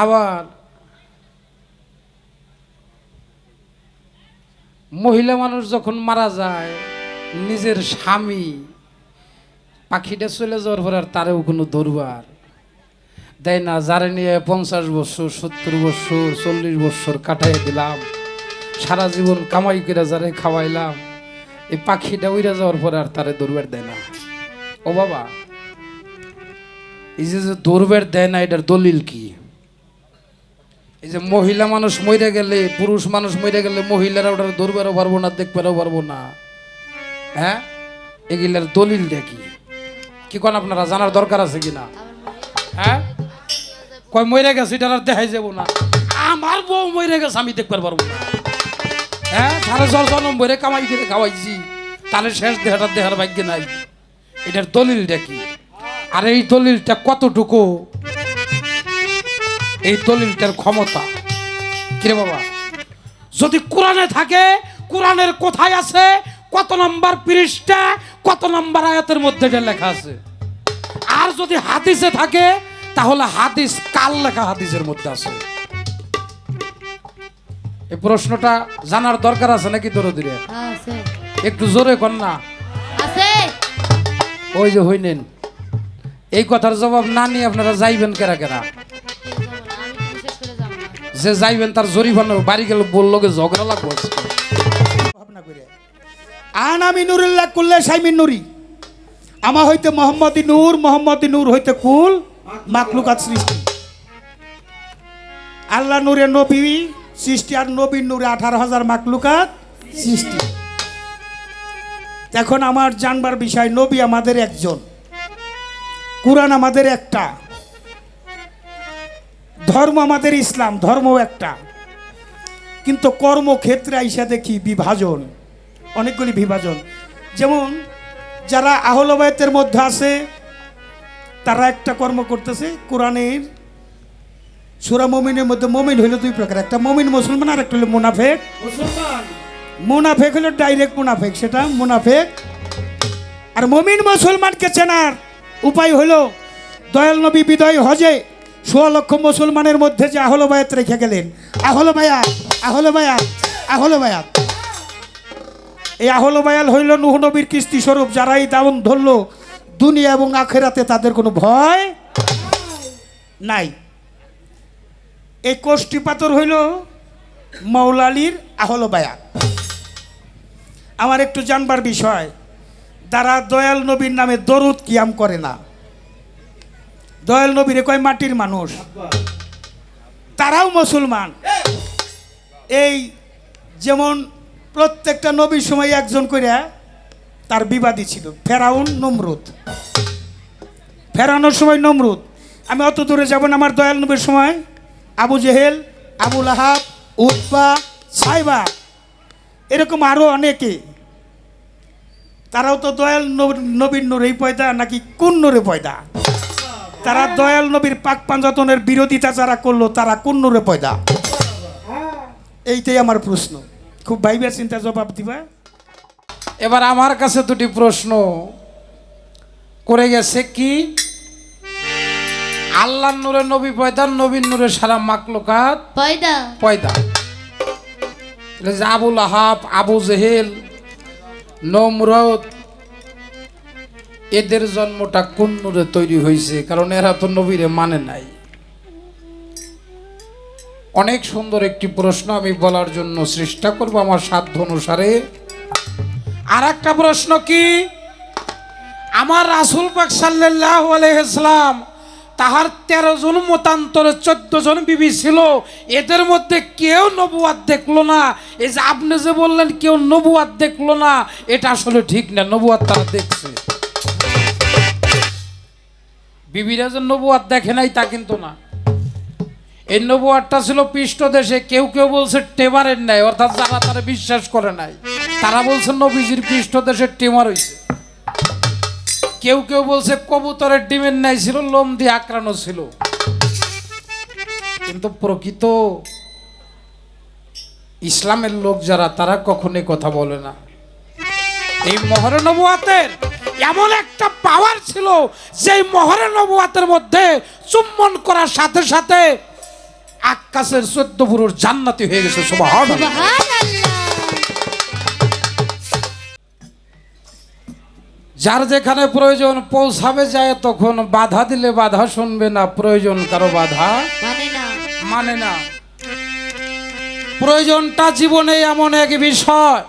আবার মহিলা মানুষ যখন মারা যায় নিজের স্বামী পাখিটা চলে যাওয়ার পর আর তারেও কোনো দরবার দেয় না, যারে নিয়ে 50 বছর 70 বছর 40 বছর কাটাই দিলাম, সারা জীবন কামাই করে যারে খাওয়াইলাম, এই পাখিটা উড়ে যাওয়ার পরে আর তারে দরবার দেয় না। ও বাবা, এই যে দরবার দেয় না, এটার দলিল কি? এই যে মহিলা মানুষ মরে গেলে, পুরুষ মানুষ মরে গেলে মহিলারা ওটার দরবারও পারবো না, দেখবারও পারবো না, হ্যাঁ? এগুলার দলিল দেখি কি কোন আপনারা জানার দরকার আছে কিনা? হ্যাঁ, কয় মরে গেছে এটা আর দেখাই যাবো না, আমার বউ মরে গেছে আমি দেখবার পারবো না, হ্যাঁ? তাহলে জন্ম ভরে কামাই করে খাওয়াইছি, তাহলে শেষ দেহাটা দেহার ভাগ্যে নাই। এটার দলিল দেখি। আর এই দলিলটা কতটুকু, এই দলিলটার ক্ষমতা কিরে বাবা? যদি কোরআনে থাকে, কোরআনের কোথায় আছে, কত নম্বর পৃষ্ঠা, কত নম্বর আয়াতের মধ্যে এটা লেখা আছে। আর যদি হাদিসে থাকে, তাহলে হাদিস কাল লেখা হাদিসের মধ্যে আছে। এই প্রশ্নটা জানার দরকার আছে নাকি? দরদিরে একটু জোরে কর না। ওই যে হইনেন, এই কথার জবাব না নিয়ে আপনারা যাইবেন কেরা কেরা? যে যাইবেন তার জরিমানা বাড়ি গেলে বললো ঝগড়া লাগবো। আন আমি নুরুল্লাহ কুল্লে সাইমিন নুরি, আমা হইতে মোহাম্মদী নূর, মোহাম্মদী নূর হইতে কুল মাকলুকাত সৃষ্টি। আল্লাহ নূরে নবী সৃষ্টি, আর নবীর নূরে 18,000 মাকলুকাত সৃষ্টি। এখন আমার জানবার বিষয়, নবী আমাদের একজন, কুরআন আমাদের একটা, ধর্ম আমাদের ইসলাম, ধর্ম একটা, কিন্তু কর্মক্ষেত্রে আইসা দেখি বিভাজন, অনেকগুলি বিভাজন। যেমন যারা আহলে বায়তের মধ্যে আছে তারা একটা কর্ম করতেছে। কোরআনের সূরা মুমিনের মধ্যে মুমিন হইল দুই প্রকার, একটা মুমিন মুসলমান আর একটা হলো মুনাফিক। মুনাফিক হলো ডাইরেক্ট মুনাফিক, সেটা মুনাফিক। আর মুমিন মুসলমানকে চেনার উপায় হলো দয়াল নবী বিদায় হজে 16 লক্ষ মুসলমানের মধ্যে যে আহলে বায়াত রেখে গেলেন, আহলে বায়াত, আহলে বায়াত, আহলে বায়াত। এই আহলে বায়াত হইল নূহ নবীর কিস্তি স্বরূপ, যারা এই দাউন ধরলো দুনিয়া এবং আখেরাতে তাদের কোনো ভয় নাই। এই কোষ্ঠী পাথর হইল মাওলা আলীর আহলে বায়াত। আমার একটু জানবার বিষয়, যারা দয়াল নবীর নামে দরুদ কিয়াম করে না, দয়াল নবীরে কয় মাটির মানুষ, তারাও মুসলমান। এই যেমন প্রত্যেকটা নবীর সময় একজন করে তার বিবাদী ছিল, ফেরাউন, নমরুদ। ফেরানোর সময় নমরুদ, আমি অত দূরে যাব না, আমার দয়াল নবীর সময় আবু জেহেল, আবু লাহাব, উতবা, সাইবা, এরকম আরও অনেকে, তারাও তো দয়াল নবীর নূরেই পয়দা নাকি কোন নূরে পয়দা? তারা দয়াল নবীর পাক পাঞ্জাতনের বিরোধিতা যারা করলো তারা কোন নূরে পয়দা? এইটাই আমার প্রশ্ন, খুব ভাইবার চিন্তা জবাব দিবা। এবার আমার কাছে দুটি প্রশ্ন করে গেছে কি, আল্লাহর নূরে নবী পয়দা, নবীর নূরে সারা মাকলুকাত পয়দা পয়দা। আবু লাহাব, আবু জেহেল, নমরুদ, এদের জন্মটা কোন নূরে তৈরি হয়েছে? কারণ এরা তো নবীরে মানে নাই। অনেক সুন্দর একটি প্রশ্ন, আমি বলার জন্য চেষ্টা করব আমার সাধ্য অনুসারে। আর একটা প্রশ্ন কি, আমার রাসূল পাক সাল্লাল্লাহু আলাইহি সাল্লাম তাহার 13 জন মতান্তরে 14 জন বিবি ছিল, এদের মধ্যে কেউ নবুয়াত দেখলো না। এই যে আপনি যে বললেন কেউ নবুয়াত দেখলো না, এটা আসলে ঠিক না, নবুয়াত তারা দেখছে। বিবিরা যে নবুয়াত দেখে নাই তা কিন্তু না, এই নবুয়াতটা ছিল পৃষ্ঠদেশে। কেউ কেউ বলছে টেমারের নাই, অর্থাৎ যারা তারা বিশ্বাস করে নাই তারা বলছে নবীজির পৃষ্ঠদেশে টেমার হয়েছে। কেউ কেউ বলছে কবুতরের ডিমের ন্যায় ছিল, লোম দিয়ে আঁকড়ানো ছিল। কিন্তু প্রকৃত ইসলামের লোক যারা, তারা কখনোই কথা বলে না। এই মোহরে নবুয়াতের এমন একটা পাওয়ার ছিল, যে মোহরে নবুয়াতের মধ্যে চুম্বন করার সাথে সাথে আকাশের 14 পুরুষ জান্নাতি হয়ে গেছে। সুবহানাল্লাহ। সুবহানাল্লাহ। যার যেখানে প্রয়োজন পৌঁছাবে যায়, তখন বাধা দিলে বাধা শুনবে না, প্রয়োজন কারো বাধা মানে না। প্রয়োজনটা জীবনে এমন এক বিষয়,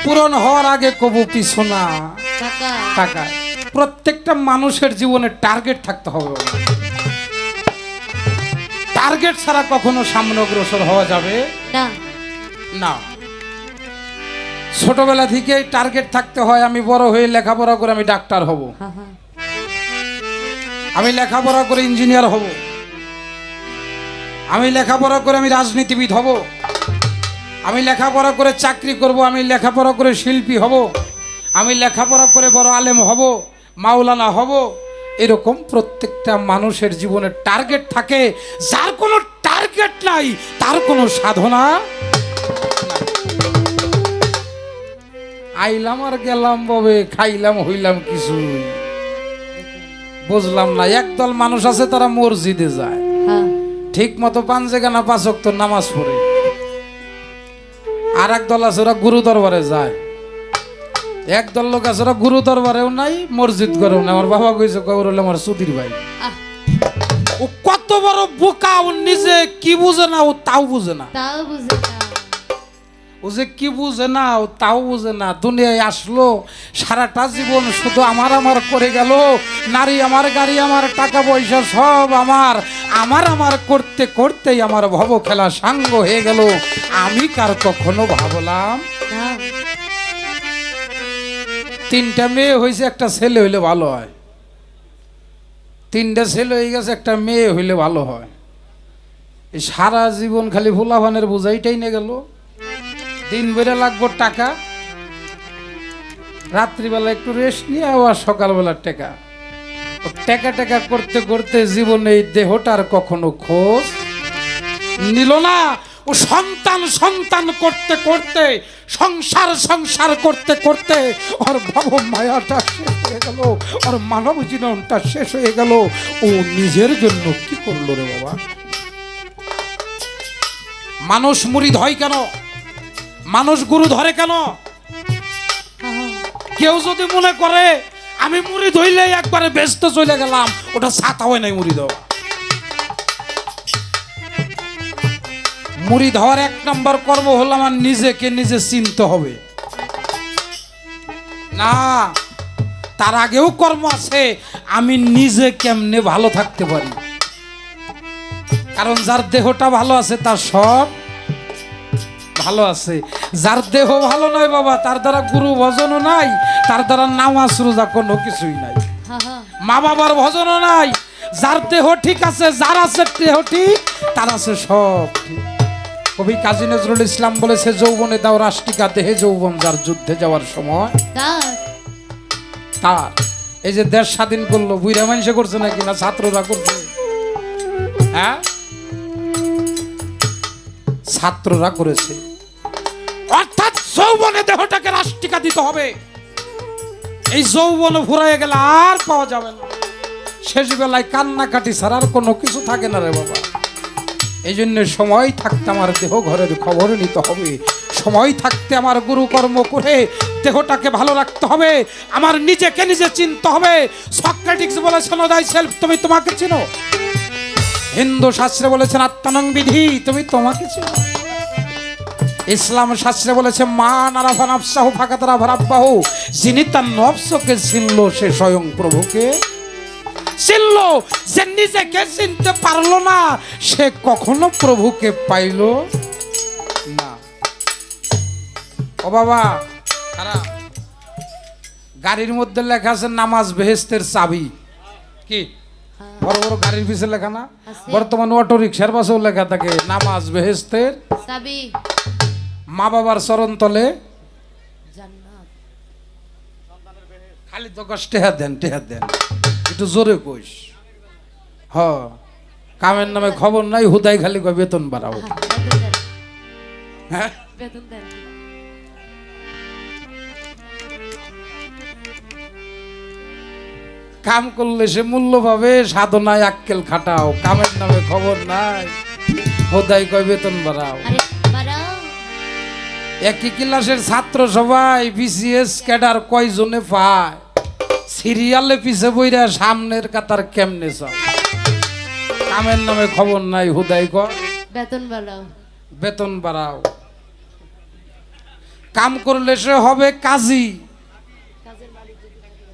পূরণ হওয়ার আগে কবু পিছু না তাকায়। প্রত্যেকটা মানুষের জীবনে টার্গেট থাকতে হবে। টার্গেট ছাড়া কখনো সামনে অগ্রসর হওয়া যাবে না। ছোটবেলা থেকেই টার্গেট থাকতে হয়, আমি বড় হয়ে লেখাপড়া করে আমি ডাক্তার হব, আমি লেখাপড়া করে ইঞ্জিনিয়ার হব, আমি লেখাপড়া করে আমি রাজনীতিবিদ হব, আমি লেখাপড়া করে চাকরি করব, আমি লেখাপড়া করে শিল্পী হব, আমি লেখাপড়া করে বড় আলেম হব, মাওলানা হব। এরকম প্রত্যেকটা মানুষের জীবনে টার্গেট থাকে। যার কোনো টার্গেট নাই তার কোনো সাধনা। আইলাম আর গেলাম ববে, খাইলাম হইলাম কিছু বুঝলাম না। একদল মানুষ আছে তারা মসজিদে যায়, ঠিক মতো পাঞ্জেগানা 5 ওয়াক্ত নামাজ পড়ে। আর একদল আছে ওরা গুরু দরবারে যায়। একদল লোক আছে ওরা গুরু দরবারেও নাই, মসজিদ করেও নাই। আমার বাবা কইছে কবর হলে আমার সুধীর ভাই, ও কত বড় বোকা, ও নিজে কি বুঝে না, ও তাও বুঝে না। ও যে কি বুঝে না, ও তাও বুঝে না। দুনিয়ায় আসলো, সারাটা জীবন শুধু আমার আমার করে গেল। নারী আমার, গাড়ি আমার, টাকা পয়সা সব আমার, আমার আমার করতে করতেই আমার ভব খেলা সাঙ্গ হয়ে গেল। আমি কার কখনো ভাবলাম 3টা মেয়ে হয়েছে, একটা ছেলে হইলে ভালো হয়। 3টা ছেলে হয়ে গেছে, একটা মেয়ে হইলে ভালো হয়। এই সারা জীবন খালি ফুলাভানের বোঝাইটাই নিয়ে গেল। দিন বেড়ে লাগবো টাকা, রাত্রিবেলা একটু রেস্ট নিয়ে আবার সকালবেলা টেকা। টেকা টেকা করতে করতে জীবনে এই দেহটার কখনো খোঁজ নিল না। ও সন্তান সন্তান করতে করতে, সংসার সংসার করতে করতে ওর ভব মায়াটা শেষ হয়ে গেল, ওর মানব জীবনটা শেষ হয়ে গেল। ও নিজের জন্য কি করলো রে বাবা? মানুষ মুরিদ হয় কেন? মানুষ গুরু ধরে কেন? কেউ যদি মনে করে আমি মুরিদ হইলে একবারে ব্যস্ত চলে গেলাম, ওটা ছাতা হয় নাই। মুরিদ হওয়া, মুরিদ হওয়ার 1 নম্বর কর্ম হলো আমার নিজেকে নিজে চিনতে হবে। না, তার আগেও কর্ম আছে, আমি নিজে কেমনে ভালো থাকতে পারি। কারণ যার দেহটা ভালো আছে তার সব ভালো আছে। যার দেহ ভালো নয় বাবা, তার দ্বারা গুরু ভজনও নাই, তার দ্বারা নামাজ রোজা কোনো কিছুই নাই, মা বাবার ভজনও নাই। যার দেহ ঠিক আছে, যার আছে দেহ ঠিক, তার আছে সব ঠিক। কবি কাজী নজরুল ইসলাম বলেছে, যৌবনে দাও রাষ্ট্রিকা, দেহে যৌবন যার, যুদ্ধে যাওয়ার সময় তার। এই যে দেশ স্বাধীন করলো, বুইরা মানুষে করছে নাকি না ছাত্ররা করছে? হ্যাঁ, ছাত্ররা করেছে। অর্থাৎ যৌবনে দেহটাকে রাষ্ট্রিকা দিতে হবে। এই যৌবন ফুরাইয়ে গেলে আর পাওয়া যাবে না। শেষ বেলায় কান্নাকাটি ছাড়া আর কোনো কিছু থাকে না রে বাবা। এই জন্য সময় থাকতে আমার দেহ ঘরের খবর নিতে হবে। সময় থাকতে আমার গুরু কর্ম করে দেহটাকে ভালো রাখতে হবে। আমার নিজেকে নিজে চিনতে হবে। সক্রেটিস বলেছেন, নো দাই সেলফ, তুমি তোমাকে চিনো। হিন্দু শাস্ত্রে বলেছেন, আত্মানং বিধি, তুমি তোমাকে চিনো। ইসলাম শাস্ত্রে বলেছে, মান আরাফা নাফসাহু ফাকাদ আরাফা রাব্বাহু, যিনি তার নফসকে চিনলো সে স্বয়ং প্রভুকে চিনলো। যে নিজেকে চিনতে পারলো না, সে কখনো প্রভুকে পাইল না। ও বাবা, খারাপ। গাড়ির মধ্যে লেখা আছে নামাজ বেহেশতের চাবি। কি বড় বড় গাড়ির পিছে লেখা না? বর্তমান অটো রিক্সার পাশেও লেখা থাকে নামাজ বেহেশতের চাবি। মা বাবার চরণ তলে জান্নাত। খালি তো কষ্ট টেহা দেন, টেহা দেন, একটু জোরে কইস। হ, কামের নামে খবর নাই, হুদাই খালি কয় বেতন বাড়াও। হ্যাঁ, বেতন দেন। কাম করলে সে মূল্য পাবে, সাধনায় আক্কেল খাটাও, কামের নামে খবর নাই, হোদাই কয় বেতন বাড়াও। আরে বাড়াও। একই ক্লাসের ছাত্র সবাই বিসিএস ক্যাডার কয়জনে পায়, সিরিয়ালে পিছে বইরা সামনের কাতার কেমনে সব, কামের নামে খবর নাই, হুদাই কয় বেতন বাড়াও। বেতন বাড়াও। কাম করলে সে হবে কাজী,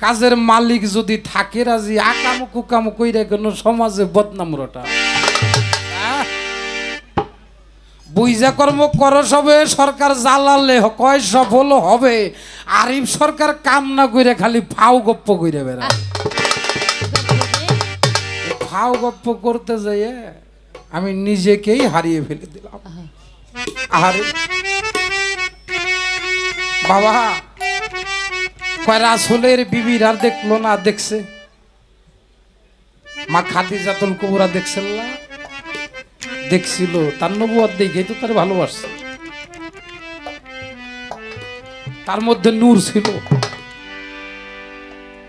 কাজের মালিক যদি থাকে রাজি, আকাম কুকাম কইরা কোনো সমাজে বদনাম রটা। বুইজা কর্ম করো সবে, সরকার জ্বালালে কয় সফল হবে, আরিফ সরকার কাম না কইরা খালি ফাও গপ্প কইরা বেড়া। ফাও গপ্প করতে যাইয়ে আমি নিজেকেই হারিয়ে ফেলে দিলাম। আরে বাবা কয় রাসূলের বিবির আর দেখলো না, দেখছে মা খাদিজাতুল কুবরা দেখছেন না, দেখছিল, তার নবুয়ত দেখে তো তার ভালোবাসছে, তার মধ্যে নূর ছিল,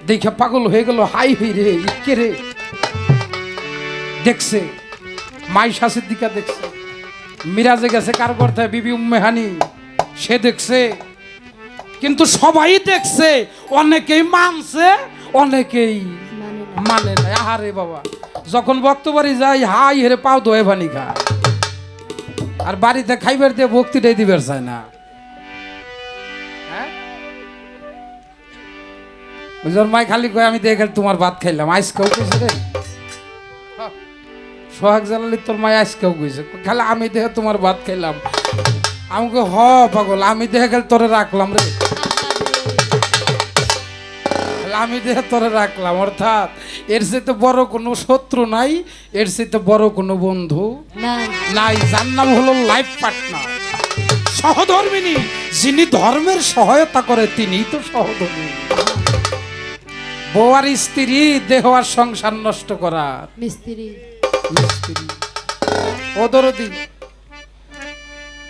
দেখে পাগল হয়ে গেল, হাই হই রে ইকে রে। দেখছে মাইশা সিদ্দিকা, দেখছে মিরাজে গেছে কার করতে, বিবি উম্মে হানি, সে দেখছে, কিন্তু সবাই দেখছে, অনেকেই মানছে অনেকেই মানে না। আহারে বাবা, যখন বক্তবাড়ি যাই হাই হেরে পাও দোয়ে পানি খায়, আর বাড়িতে খাইবার দিয়ে ভক্তিটাই দিবার চায় না। মাই খালি কয় আমি দেখে তোমার ভাত খাইলাম, আজকেও কইছে রে সোহাগ জালালি, তোর মায় আজকেও কইছে খালি আমি দেখে তোমার ভাত খাইলাম। আমাকে হ পাগল, আমি দেখে গেল তোরে রাখলাম রে, আমি দেখে তোরে রাখলাম। অর্থাৎ এর সাথে বড় কোনো শত্রু নাই, এর সাথে বড় কোনো বন্ধু নাই, যার নাম হলো লাইফ পার্টনার, সহধর্মিনী। যিনি ধর্মের সহায়তা করে তিনিই তো সহধর্মিনী। বউ আর স্ত্রী, দেহ আর সংসার নষ্ট করার মিস্ত্রি। ওদরদি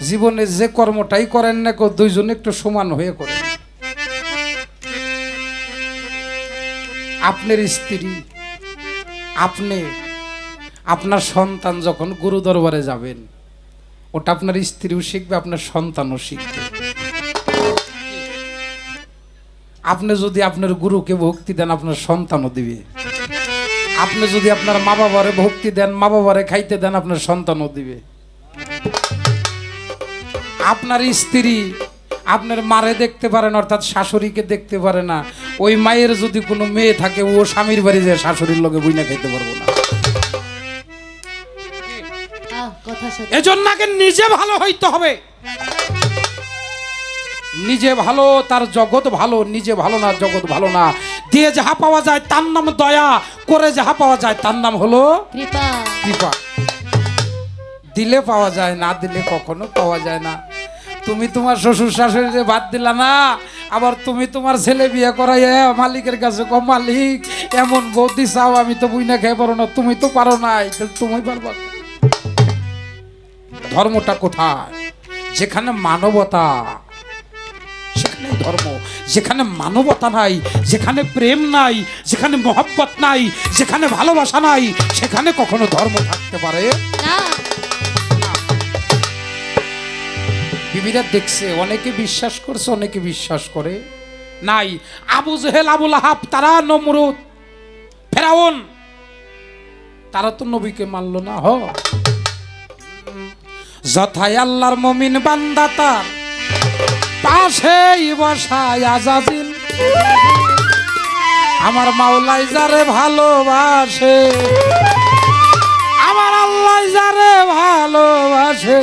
জীবনে যে কর্মটাই করেন না কেউ, দুইজনে একটু সমান হয়ে করেন। আপনার স্ত্রী, আপনি, আপনার সন্তান যখন গুরু দরবারে যাবেন, ওটা আপনার স্ত্রীও শিখবে, আপনার সন্তানও শিখবে। আপনি যদি আপনার গুরুকে ভক্তি দেন, আপনার সন্তানও দিবে। আপনি যদি আপনার মা বাবারে ভক্তি দেন, মা বাবারে খাইতে দেন, আপনার সন্তানও দিবে। আপনার স্ত্রী আপনার মারে দেখতে পারেন, অর্থাৎ শাশুড়িকে দেখতে পারে না, ওই মায়ের যদি কোনো মেয়ে থাকে, ও স্বামীর বাড়ি যায় শাশুড়ির লগে বইনা খাইতে পারবো না। এজন্য আগে নিজে ভালো হইতে হবে। নিজে ভালো তার জগৎ ভালো, নিজে ভালো না জগৎ ভালো না। দিয়ে যাহা পাওয়া যায় তার নাম দয়া, করে যাহা পাওয়া যায় তার নাম হলো কৃপা। কৃপা। দিলে পাওয়া যায়, না দিলে কখনো পাওয়া যায় না। তুমি তোমার শ্বশুর শাশুড়িরে বাদ দিলা না, আবার তুমি তোমার ছেলে বিয়ে করাইয়া মালিকের কাছে কো মালিক এমন বৌদি চাও, আমি তো বুইনা খেয়ে পারো না, তুমি তো পারো নাই, তুমি পারবা। ধর্মটা কোথায়? যেখানে মানবতা সেখানে ধর্ম। যেখানে মানবতা নাই, যেখানে প্রেম নাই, যেখানে মহব্বত নাই, যেখানে ভালোবাসা নাই, সেখানে কখনো ধর্ম থাকতে পারে না। বিবিরা দেখছে, অনেকে বিশ্বাস করছে, অনেকে বিশ্বাস করে নাই। আবু জেহেল, আবুল আহাব, তারা নমরুদ, ফেরাউন, তারা তো নবীকে মানলো না। যথায় আল্লাহর মুমিন বান্দা, তার পাশেই বসায় আজাজিল। আমার মাওলাই যারে ভালোবাসে, আমার আল্লাহ যারে ভালোবাসে,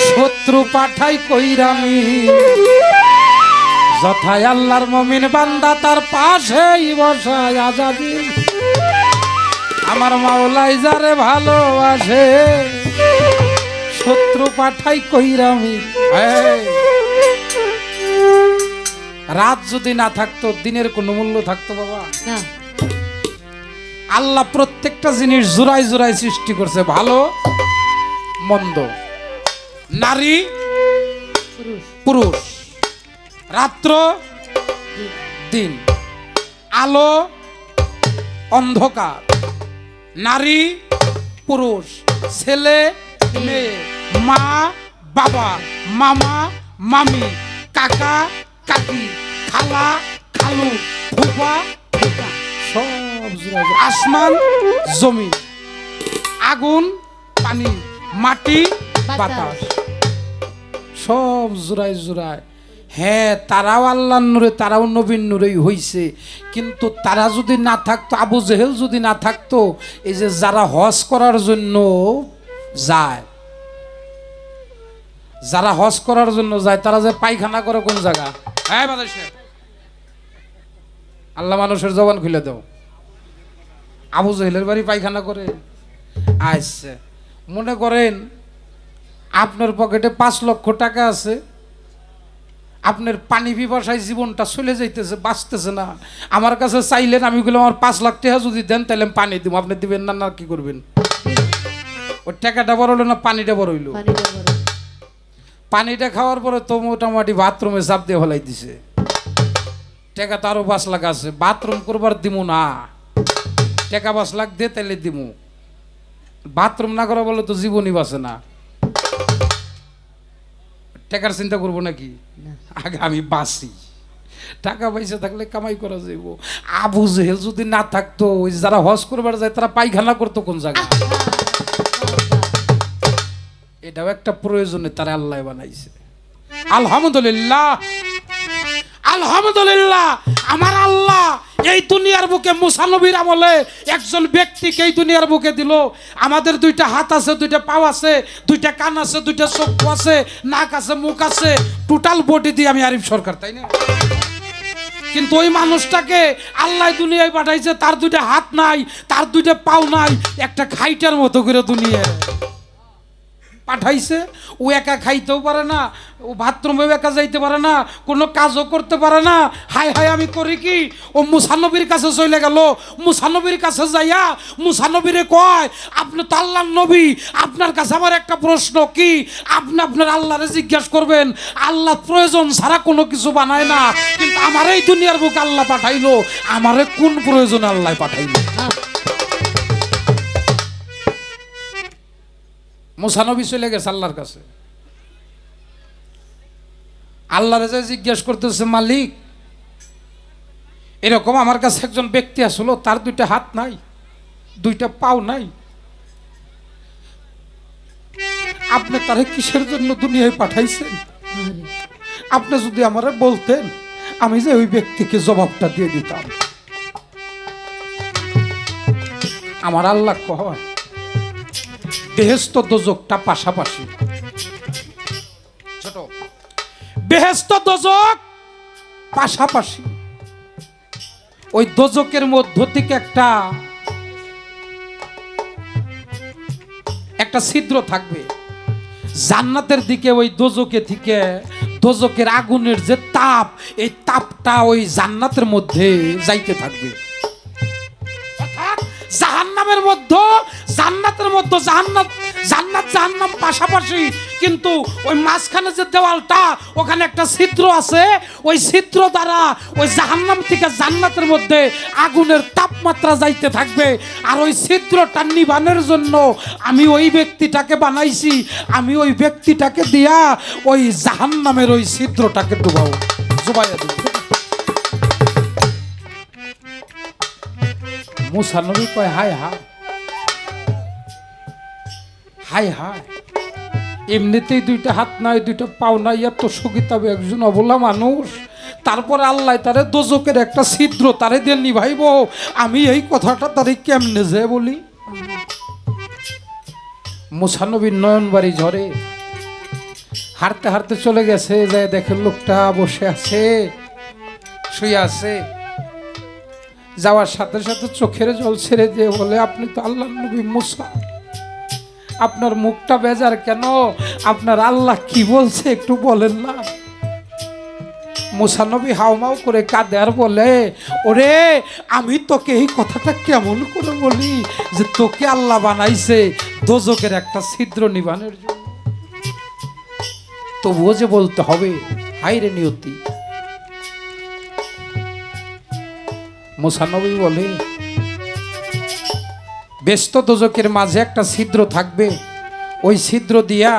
শত্রু পাঠাই কইরামি। যথায় আল্লাহর মুমিন বান্দা, তার পাশেই বসায় আজাজিল। আমার মাওলাই যারে ভালোবাসে, শত্রু পাঠাই কইরামি। রাত যদি না থাকতো, দিনের কোনো মূল্য থাকতো বাবা না। আল্লাহ প্রত্যেকটা জিনিস জোড়ায় জোড়ায় সৃষ্টি করছে, ভালো মন্দ, নারী পুরুষ, রাত্র দিন। আলো অন্ধকার, নারী পুরুষ, ছেলে মেয়ে, মা বাবা, মামা মামি, কাকা কাকি, খালা খালু, ফুফা ফুফা, সব জোড়ায় জোড়ায়। আসমান জমিন, আগুন পানি, মাটি বাতাস, সব জোড়ায় জোড়ায়। হ্যাঁ, তারাও আল্লাহর নূরে, তারাও নবীর নূরেই হইছে, কিন্তু তারা যদি না থাকতো, আবু জেহেল যদি না থাকতো, এই যে যারা হজ করার জন্য যায়, যারা হজ করার জন্য যায়, তারা যে পায়খানা করে কোন জায়গা? হ্যাঁ বাদেশে আল্লাহ মানুষের জবান খুলে দাও। আবু জেহেলের বাড়ি পায়খানা করে। আচ্ছা, মনে করেন আপনার পকেটে 5 লক্ষ টাকা আছে, আপনার পানি পিপাসায় জীবনটা চলে যাইতেছে, বাঁচতেছে না, আমার কাছে চাইলেন, আমি বললাম আমার 5 লাখ টাকা যদি দেন তাহলে আমি পানি দিব, আপনি দিবেন না? না কি করবেন? ওই টাকাটা বড় হলো না পানিটা বড় হইলো? পানিটা বড়। পানিটা খাওয়ার পরে তো মোটামুটি বাথরুমে চাপ দিয়ে ফেলাই দিছে। টাকা তো আরো 5 লাখ আছে, বাথরুম করবার দিমু না, টাকা 5 লাখ দে তাইলে দিমু, বাথরুম না করা বলে তো জীবনই বাঁচে না। টাকার চিন্তা করবো নাকি? আগে আমি বাঁচি, টাকা পয়সা থাকলে কামাই করা যাইব। আবু জেহেল যদি না থাকতো, ওই যারা হজ করবার যায় তারা পায়খানা করতো কোন জায়গায়? এটাও একটা প্রয়োজনে তারা আল্লাহ বানাইছে। আলহামদুলিল্লাহ, আলহামদুলিল্লাহ, আমার আল্লাহ এই দুনিয়ার বুকে মুসা নবীর আমলে একজন ব্যক্তিকে এই দুনিয়ার বুকে দিল। আমাদের 2টা হাত আছে, 2টা পাও আছে, 2টা কান আছে, 2টা চক্ষু আছে, নাক আছে, মুখ আছে, টোটাল বডি দিয়ে আমি আরিফ সরকার, তাই না? কিন্তু ওই মানুষটাকে আল্লাহ দুনিয়ায় পাঠাইছে, তার 2টা হাত নাই, তার 2টা পাও নাই, একটা খাইটার মতো করে দুনিয়ায় পাঠাইছে। ও একা খাইতেও পারে না, ও বাথরুমেও একা যাইতে পারে না, কোনো কাজও করতে পারে না। হাই হাই আমি করি কি? ও মুসা নবীর কাছে চলে গেল। মুসা নবীর কাছে যাইয়া মুসা নবীরে কয়, আপনি তো আল্লাহর নবী, আপনার কাছে আমার একটা প্রশ্ন, কি আপনি আপনার আল্লাহরে জিজ্ঞাসা করবেন? আল্লাহ প্রয়োজন ছাড়া কোনো কিছু বানায় না, কিন্তু আমার এই দুনিয়ার বুকে আল্লাহ পাঠাইলো, আমারে কোন প্রয়োজনে আল্লাহ পাঠাইলো? মুসা নবী চলে গেছে আল্লাহর কাছে। আল্লাহরে যে জিজ্ঞেস করতেছে, মালিক এরকম আমার কাছে একজন ব্যক্তি আসলো, তার 2টা হাত নাই, 2টা পাও নাই, আপনি তারে কিসের জন্য দুনিয়ায় পাঠাইছেন? আপনি যদি আমারে বলতেন, আমি যে ওই ব্যক্তিকে জবাবটা দিয়ে দিতাম। আমার আল্লাহ কয়, বেহেশত দোজকটা পাশাপাশি, ছোট বেহেশত দোজক পাশাপাশি। ওই দোজকের মধ্য থেকে একটা ছিদ্র থাকবে, জান্নাতের দিকে ওই দোজকে থেকে দোজকের আগুনের যে তাপ, এই তাপটা ওই জান্নাতের মধ্যে যাইতে থাকবে। জাহান্নামের মধ্যে জান্নাতের মধ্যে জান্নাত জাহান্নাম পাশাপাশি, কিন্তু ওই মাঝখানে যে দেওয়ালটা, ওখানে একটা ছিদ্র আছে, ওই ছিদ্র দ্বারা ওই জাহান্নাম থেকে জান্নাতের মধ্যে আগুনের তাপমাত্রা যাইতে থাকবে। আর ওই ছিদ্রটা নিবানের জন্য আমি ওই ব্যক্তিটাকে বানাইছি, আমি ওই ব্যক্তিটাকে দিয়া ওই জাহান্নামের ওই ছিদ্রটাকে ডুবাবো, জুবাইয়া দেব। মুসা নবী কয়, হায় হায় হায় হায়, এমনিতেই 2টা হাত নাই, 2টা পাও নাই, এত সুখিতাবে একজন অবলা মানুষ, তারপরে আল্লাহ তারে দোজকের একটা ছিদ্র তারে দিয়ে নিভাইব, আমি এই কথাটা তারে কেমনে যে বলি? মুসা নবীর নয়ন বাড়ি ঝরে, হাঁটতে হাঁটতে চলে গেছে, যায় দেখে লোকটা বসে আছে, শুয়ে আছে। যাওয়ার সাথে সাথে চোখের জল ছেড়ে দিয়ে বলে, আপনি তো আল্লাহর নবী মুসা, আপনার মুখটা বেজার কেন? আপনার আল্লাহ কি বলছে একটু বলেন না? মুসা নবী হাউমাউ করে কাঁদে আর বলে, ওরে আমি তোকে এই কথাটা কেমন করে বলি যে তোকে আল্লাহ বানাইছে দোজকের একটা ছিদ্র নিবানের জন্য, তবুও যে বলতে হবে, হায় রে নিয়তি। মুসা নবী বলে ব্যস্ত দোজকের মাঝে একটা ছিদ্র থাকবে, ওই ছিদ্র দিয়া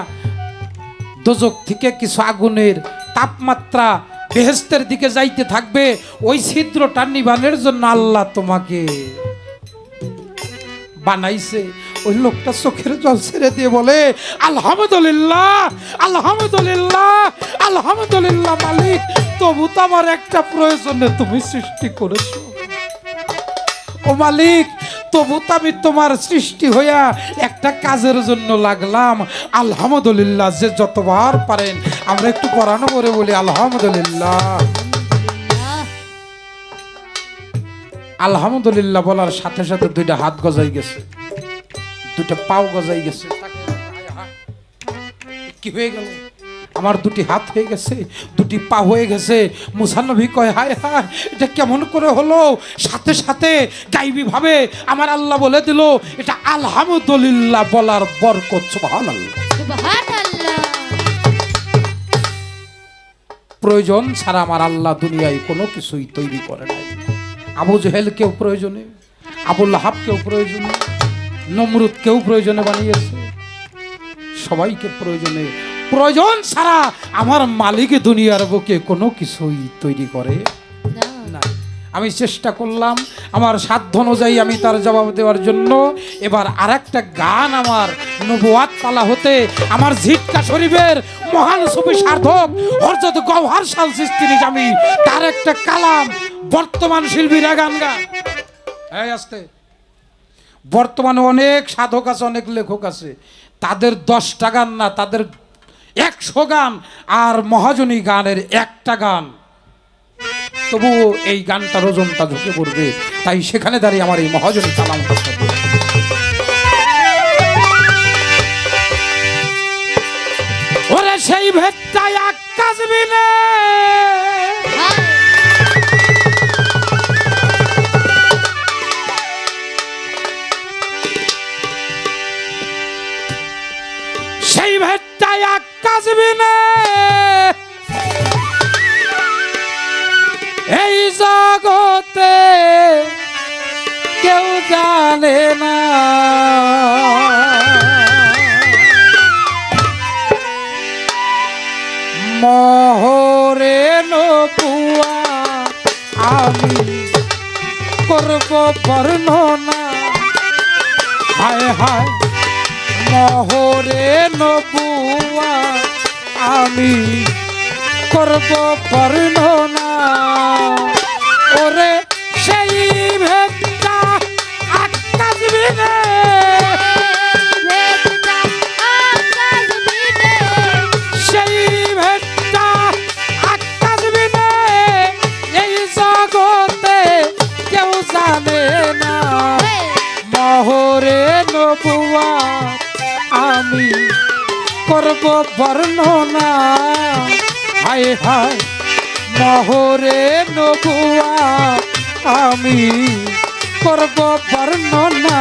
দোজক থেকে কিছু আগুনের তাপমাত্রা বেহেশতের দিকে যাইতে থাকবে, ওই ছিদ্রটা নিবানের জন্য আল্লাহ তোমাকে বানাইছে। ওই লোকটা চোখের জল ছেড়ে দিয়ে বলে আলহামদুলিল্লাহ, আলহামদুলিল্লাহ, আলহামদুলিল্লাহ মালিক, তবু তো আমার একটা প্রয়োজনে তুমি সৃষ্টি করেছো। ও মালিক, তবু তো আমি তোমার সৃষ্টি হইয়া একটা কাজের জন্য লাগলাম। আলহামদুলিল্লাহ। যে যতবার পারেন আমরা একটু পড়ানো করে বলি আলহামদুলিল্লাহ। আলহামদুলিল্লাহ বলার সাথে সাথে দুইটা হাত গজাই গেছে, দুইটা পাও গজাই গেছে। কি হয়ে গেল? আমার দুটি হাত হয়ে গেছে, দুটি পা হয়ে গেছে। মুসা নবী কয় হায় হায়, এটা কেমন করে হলো? সাথে সাথে গাইবি ভাবে আমার আল্লাহ বলে দিল এটা আলহামদুলিল্লাহ বলার বরকত। সুবহানাল্লাহ। সুবহানাল্লাহ। প্রয়োজন ছাড়া আমার আল্লাহ দুনিয়ায় কোনো কিছুই তৈরি করে নাই। আবু জেহেল কেউ প্রয়োজনে, আবু লাহাব কেউ প্রয়োজনে, নমরুদ কেউ প্রয়োজনে বানিয়েছে, সবাইকে প্রয়োজনে। প্রয়োজন ছাড়া আমার মালিক দুনিয়ার বুকে কোনো কিছুই তৈরি করে না। আমি চেষ্টা করলাম আমার সাধ্য অনুযায়ী আমি তার জবাব দেওয়ার জন্য। এবার আরেকটা গান আমার নবুয়াত পালা হতে আমার ঝিটকা শরীফের মহান সুফি সাধক হযরত গওহার শাহ চিশতি নিজামী তার একটা কালাম বর্তমান শিল্পীরা গান গায়। এই আস্তে, বর্তমানে অনেক সাধক আছে, অনেক লেখক আছে, তাদের 10টা গান না, তাদের 100 গান, আর মহাজনী গানের একটা গান, তবু এই গানটার ওজনটা ঢুকে পড়বে। তাই সেখানে দাঁড়িয়ে আমার এই মহাজনী কালামটা থাকবে। ওরে সেই ভেটটায় আকাশ বিনে সেই ভেটটায় আকাশ বিনে এই জগতে কেউ জানে না। মহরে নবুয়া আমি করব বর্ণনা। হায় হায় মহরে নবুয়া আমি করব বর্ণনা। ওরে সেই ভেটটা আকাশ বিনে, সেই ভেটটা আকাশ বিনে এই জগতে কেউ জানে না। মহরে নবুয়া আমি করব বর্ণনা। হায় হায় মহরে নবুয়া আমি করব বর্ণনা।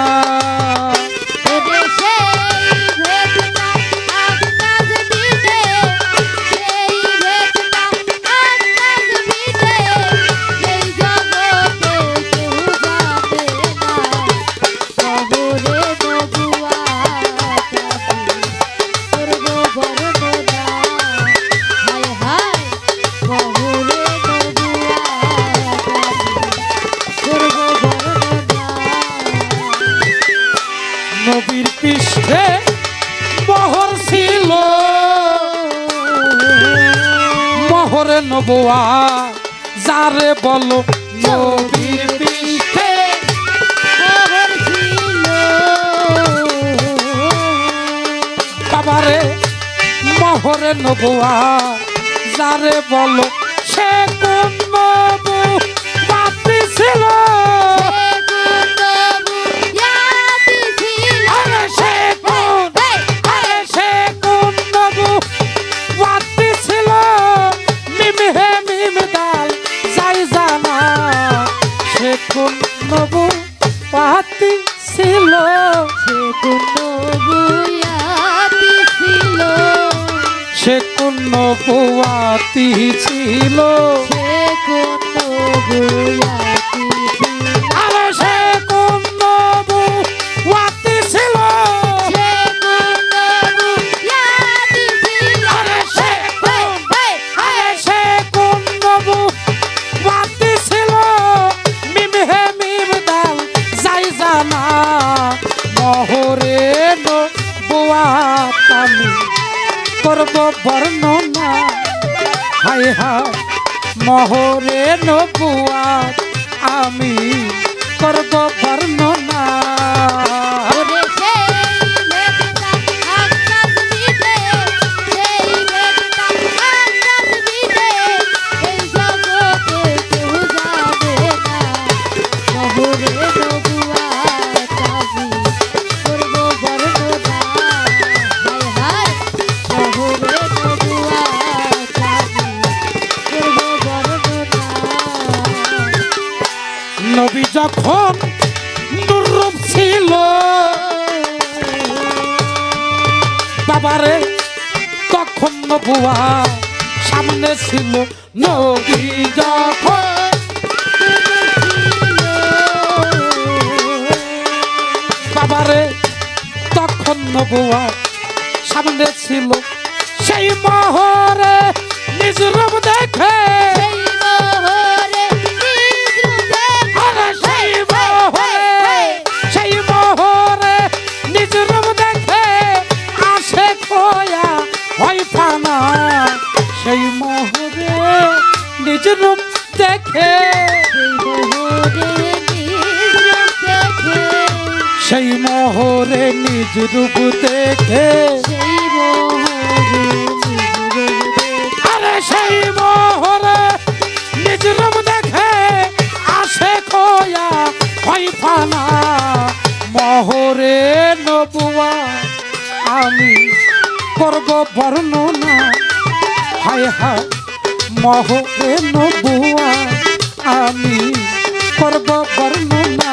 নবীর পৃষ্ঠে বহর ছিল মহরে নবুয়া যারে বলো নবীর পৃষ্ঠে বহর ছিল। বাবারে মহরে নবুয়া যারে বলো সে কোন নবু বাতি ছিল। কোন নবু পাতি ছিল, সে কোন নবুয়াতি ছিল, সে কোন নবুয়াতি ছিল, সে কোন নবুয়াতি ছিল। করব বর্ণনা হায় হায় মহরে নবুয়াত আমি করব বর্ণনা ওরে সেই মেঘটা আকাশ দিতে সেই মেঘটা আকাশ দিতে এই জগতে কেউ যাবে না শহরে নবুয়াত আমি করব বর্ণনা হায় হায় শহরে নবুয়াত আমি করব বর্ণনা নবী যখন নূরূপ ছিল বাবারে তখন নবুয়া সামনে ছিল নবী যখন বাবারে তখন নবুয়া সামনে ছিল সেই মহরে নিজ রূপ দেখে সেই মোহরে আরে সেই মহরে নিজ রূপ দেখে আসে খোয়া হয় ফানা সেই মহরে নিজ রূপ দেখে সেই মহরে নিজ রূপ দেখে আরে সেই মহরে নিজ রূপ দেখে আসে খোয়া হয় ফানা মহরে নবুয়া আমি করব বর্ণনা হায় হায় মহরে নবুয়া আমি করব বর্ণনা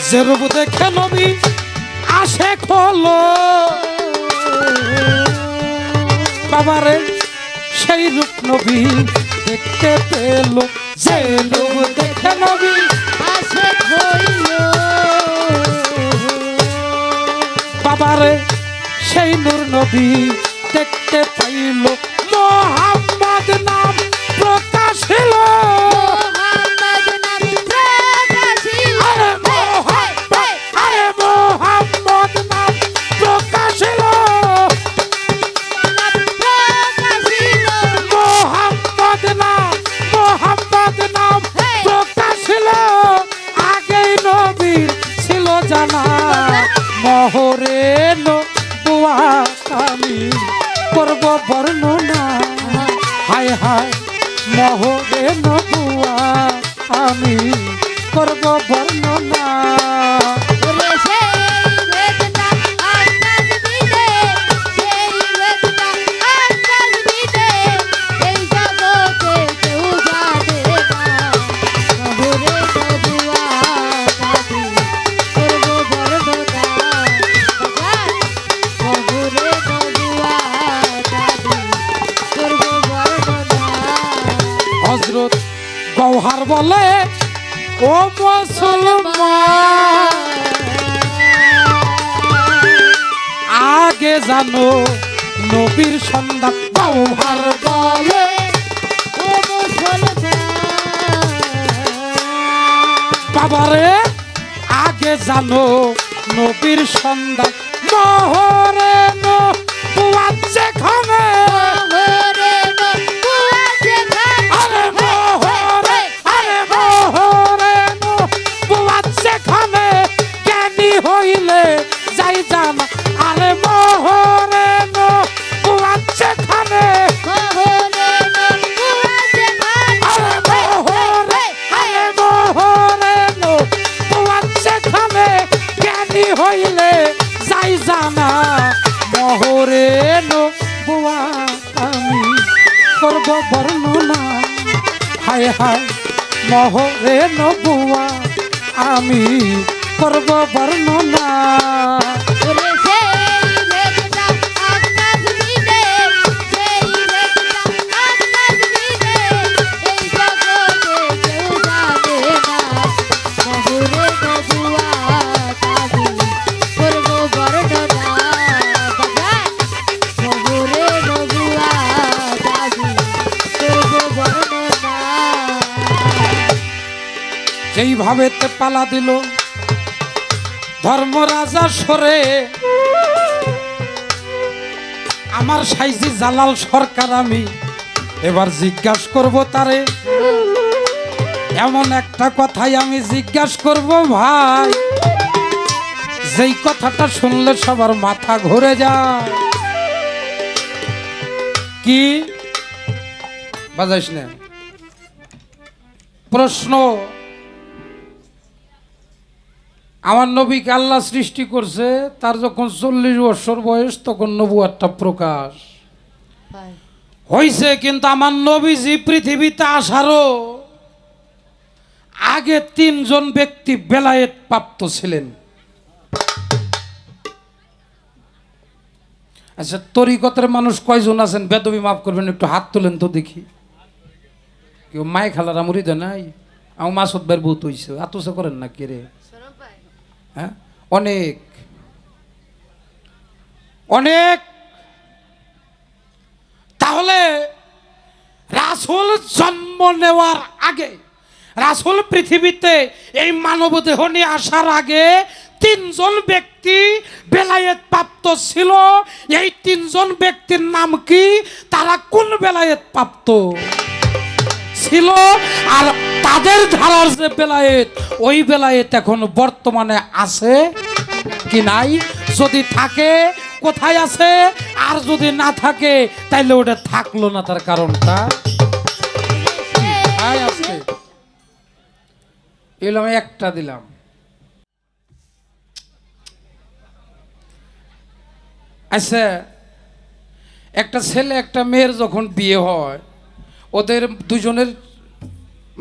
যে রূপ দেখে নবী আসে খোলো বাবারে সেই রূপ নবী দেখতে পেল যে রূপ দেখে নবী বাবারে সেই নূর নবী দেখতে পাইল মোহাম্মদ নাম প্রকাশ হলো মহরে নবুয়া আমি করব বর্ণনা হায় হায় মহরে নবুয়া আমি করব বর্ণনা হযরত গওহার বলে ও মুসলমান আগে জানো নবীর সন্ধান গওহার বলে বাবারে আগে জানো নবীর সন্ধান মহরে নবুয়া যেখানে হইলে যাই জানা আরে মহরে নবুয়া যেখানে জ্ঞানী হইলে যাই জানা মহরে নবুয়া আমি করব বর্ণনা হায় হায় মহরে নবুয়া আমি করব বর্ণনা যেইভাবে পালা দিল ধর্মরাজা সরে, আমার সাইজি জালাল সরকার আমি এবার জিজ্ঞাসা করব তারে, এমন একটা কথাই আমি জিজ্ঞাসা করব ভাই, যেই কথাটা শুনলে সবার মাথা ঘুরে যায়। কি বাজাইস না? প্রশ্ন, আমার নবীকে আল্লাহ সৃষ্টি করছে, তার যখন 40 বছর বয়স তখন নবুয়াতটা প্রকাশ হয়েছে, কিন্তু আমার নবীজি পৃথিবীতে আসারও আগে 3 জন ব্যক্তি বেলায়েত প্রাপ্ত ছিলেন। আচ্ছা, তরিকতের মানুষ কয়জন আছেন? বেদবি মাফ করবেন, একটু হাত তোলেন তো দেখি। কেউ মায় খালারা মুড়ি দেয় নাই? আমার মাসুদ ভাইয়ের বহুত হইছে, আতসে করেন না কে রে? হ্যাঁ, অনেক অনেক। তাহলে রাসূল জন্ম নেওয়ার আগে, রাসূল পৃথিবীতে এই মানব দেহ নিয়ে আসার আগে 3 জন ব্যক্তি বেলায়েত প্রাপ্ত ছিল। এই 3 জন ব্যক্তির নাম কি? তারা কোন বেলায়েত প্রাপ্ত ছিল? আর তাদের ধারার যে বেলায়েত, ওই বেলায়েত এখন বর্তমানে আছে কি নাই? যদি থাকে কোথায় আছে, আর যদি না থাকে তাইলে ওটা থাকলো না, তার কারণটা আছে। এগুলো আমি একটা দিলাম। আচ্ছা, একটা ছেলে একটা মেয়ের যখন বিয়ে হয়, ওদের দুজনের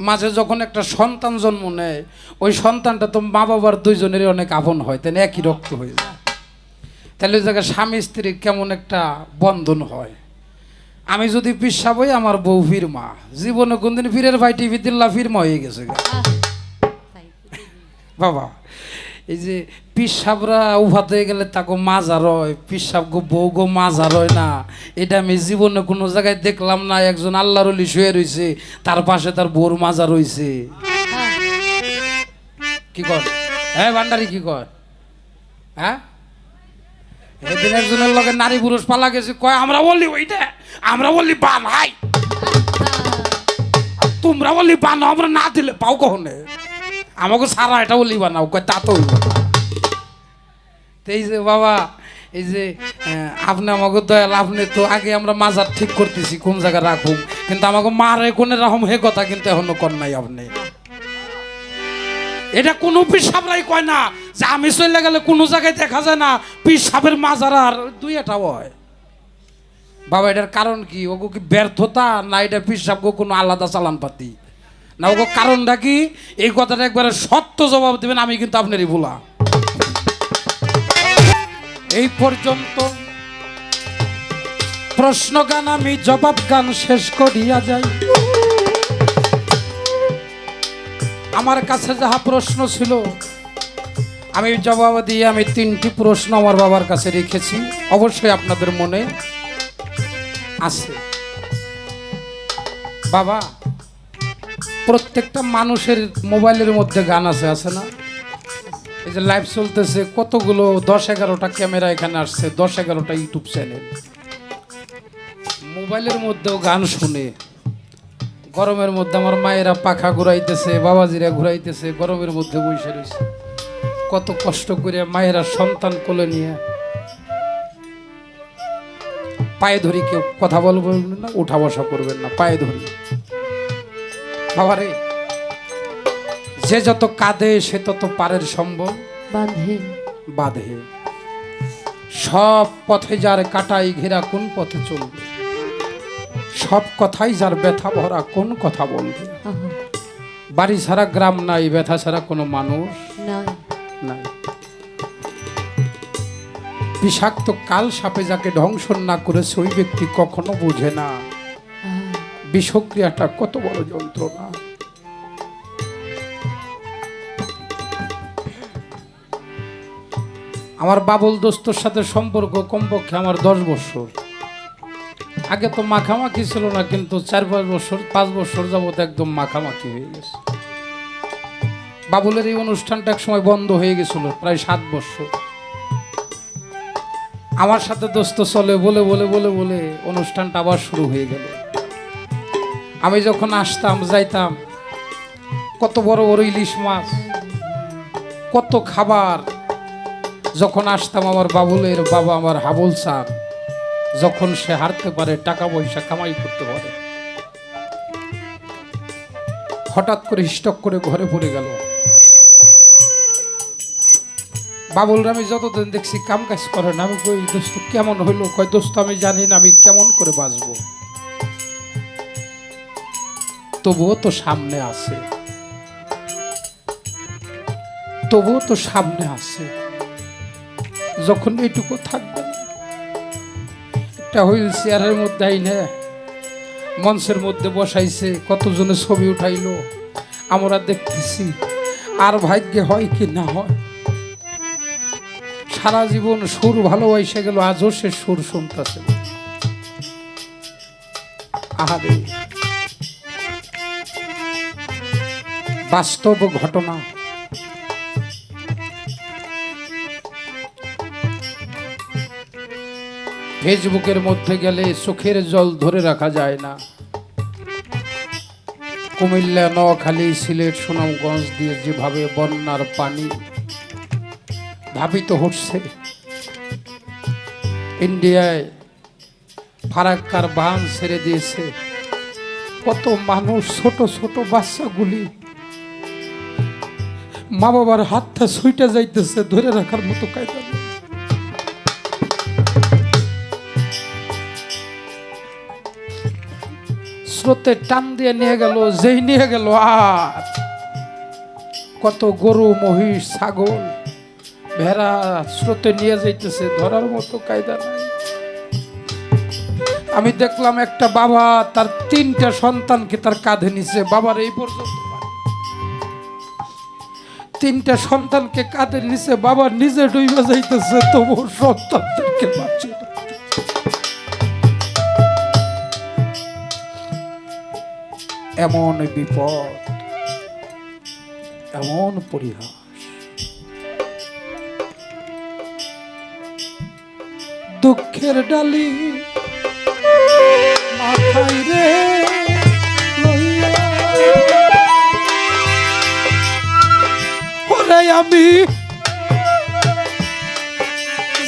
মাঝে যখন একটা সন্তান জন্ম নেয়, ওই সন্তানটা তো মা বাবার দুইজনেরই অনেক আপন হয়, তাই না? একই রক্ত হয়ে যায়। তাহলে ওই জায়গায় স্বামী স্ত্রীর কেমন একটা বন্ধন হয়। আমি যদি পিসা বই, আমার বউ ফিরমা, জীবনে কোনদিন ফিরের ভাই টিভি দিল্লা ফিরমা হয়ে গেছে বাবা। এই যে পিসাবরা উভাত হয়ে গেলে তাকে মাজা রয়, পিসাব গো বউ গো মাজা রয় না, এটা আমি জীবনে কোনো জায়গায় দেখলাম না। একজন আল্লাহর ওলি শুয়ে রয়েছে, তার পাশে তার বউর মাজা রয়েছে। কি কর? হ্যাঁ ভান্ডারি কি কর? হ্যাঁ, এদিন একজনের লগে নারী পুরুষ পালা গেছে, কয় আমরা বলি ওইটা, আমরা বলি বান হাই, তোমরা বলি বান, আমরা না দিলে পাও কখনে, আমাকে সারা এটা বলি বানাও, কয় তা তো হইব না। এই যে বাবা, এই যে আপনি আমাকে দয়াল, আপনি তো আগে আমরা মাজার ঠিক করতেছি কোন জায়গায় রাখুন, কিন্তু আমাকে মারে কোনে রাখুম হে কথা কিন্তু এখনো কর নাই আপনি। এটা কোনো পিসাবরাই কয় না যে আমি চলে গেলে কোনো জায়গায় দেখা যায় না পিসাবের মাজার আর 2-1টা হয়। বাবা, এটার কারণ কি? ওগো কি ব্যর্থতা, না এটা পিসাব গো কোনো আলাদা চালান পাতি, না ওগো কারণটা কি? এই কথাটা একবারে সত্য জবাব দেবেন, আমি কিন্তু আপনারই বলা। এই পর্যন্ত প্রশ্ন গান, আমি জবাব গান শেষ করিয়া যাই। আমার কাছে যাহা প্রশ্ন ছিল আমি জবাব দিয়ে, আমি 3টি প্রশ্ন আমার বাবার কাছে রেখেছি, অবশ্যই আপনাদের মনে আছে। বাবা, প্রত্যেকটা মানুষের মোবাইলের মধ্যে গান আছে না? এই যে লাইভ চলতেছে, কতগুলো 10-11টা ক্যামেরা এখানে আসছে, 10-11টা ইউটিউব চ্যানেল। মোবাইলের মধ্যেও গান শুনে, গরমের মধ্যে আমার মায়েরা পাখা ঘুরাইতেছে, বাবাজিরা ঘুরাইতেছে, গরমের মধ্যে বসে রয়েছে। কত কষ্ট করে মায়েরা সন্তান কোলে নিয়ে, পায়ে ধরি, কেউ কথা বলবেন না, উঠা বসা করবেন না, পায়ে ধরি। বাবারে, যে যত কাঁদে সে তত পারের সম্বল বাঁধে। সব পথে যার কাটাই ঘেরা কোন পথে চলবে, সব কথাই যার ব্যথা ভরা কোন কথা বলবে। বাড়ি ছাড়া গ্রাম নাই, ব্যথা ছাড়া কোনো মানুষ নাই। বিষাক্ত কাল সাপে যাকে ধ্বংস না করেছে, ওই ব্যক্তি কখনো বোঝে না বিষক্রিয়াটা কত বড় যন্ত্রণা। আমার বাবুল দোস্তর সাথে সম্পর্ক কমপক্ষে আমার 10 বছর। আগে তো মাখামাখি ছিল না, কিন্তু 4-5 বছর 5 বছর যাবত একদম মাখামাখি হয়ে গেছে। বাবুলের এই অনুষ্ঠানটা এক সময় বন্ধ হয়ে গেছিল প্রায় 7 বছর। আমার সাথে দোস্ত চলে বলে বলে বলে বলে অনুষ্ঠানটা আবার শুরু হয়ে গেল। আমি যখন আসতাম যাইতাম, কত বড় বড় ইলিশ মাছ, কত খাবার। যখন আসতাম আমার বাবুলের বাবা আমার হাবুল স্যার, যখন সে হারতে পারে, টাকা পয়সা কামাই করতে পারে, হঠাৎ করে স্টক করে ঘরে পড়ে গেল। বাবুলরা আমি যতদিন দেখছি কাম কাজ করে না। আমি কই দোস্ত কেমন হইলো? কয় দোস্ত আমি জানি না আমি কেমন করে বাঁচবো, তবুও তো সামনে আছে, তবুও তো সামনে আছে। যখন এইটুকু থাকবে না, একটা হুইল চেয়ারের মধ্যে আইনে মঞ্চের মধ্যে বসাইছে, কতজনে ছবি উঠাইলো, আমরা দেখতেছি। আর ভাগ্যে হয় কি না হয়, সারা জীবন সুর ভালোবাসে গেল, আজও সে সুর শুনতেছে। আহারে, বাস্তব ঘটনা। ফেসবুকের মধ্যে গেলে চোখের জল ধরে রাখা যায় না। কুমিল্লা, নোয়াখালী, সিলেট, সুনামগঞ্জ দিয়ে যেভাবে বন্যার পানি ধাবিত হচ্ছে, ইন্ডিয়ায় ফারাক্কার বাঁধ ছেড়ে দিয়েছে, কত মানুষ, ছোট ছোট বাচ্চাগুলি মা বাবার হাতটা ছুইটা যাইতেছে, ধরে রাখার মতো কায়দা নেই। স্রোতে টান দিয়ে নিয়ে গেল, যেই নিয়ে গেল, আর কত গরু, মহিষ, ছাগল, ভেড়া স্রোতে নিয়ে যাইতেছে, ধরার মতো কায়দা নাই। আমি দেখলাম একটা বাবা তার 3টা সন্তানকে তার কাঁধে নিছে, বাবার এই পর্যন্ত 3টা সন্তানকে কাঁধে নিছে, বাবা নিজে ডুইবা যাইতেছে, তবু সন্তানদেরকে বাঁচিয়ে রাখছে। এমন বিপদ, এমন পরিহাস। দুঃখের ডালি মাথায় রে লইয়া, ওরে আমি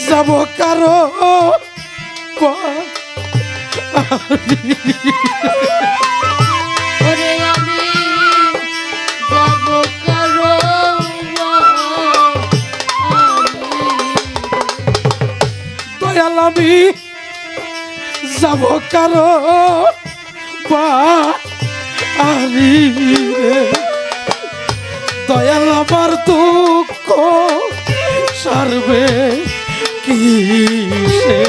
যাব কারো ওরে আমি যাব কারো দয়াল, আমি যাব কারো বাড়ি রে। দয়াল, আমার দুঃখ সারবে কিসে?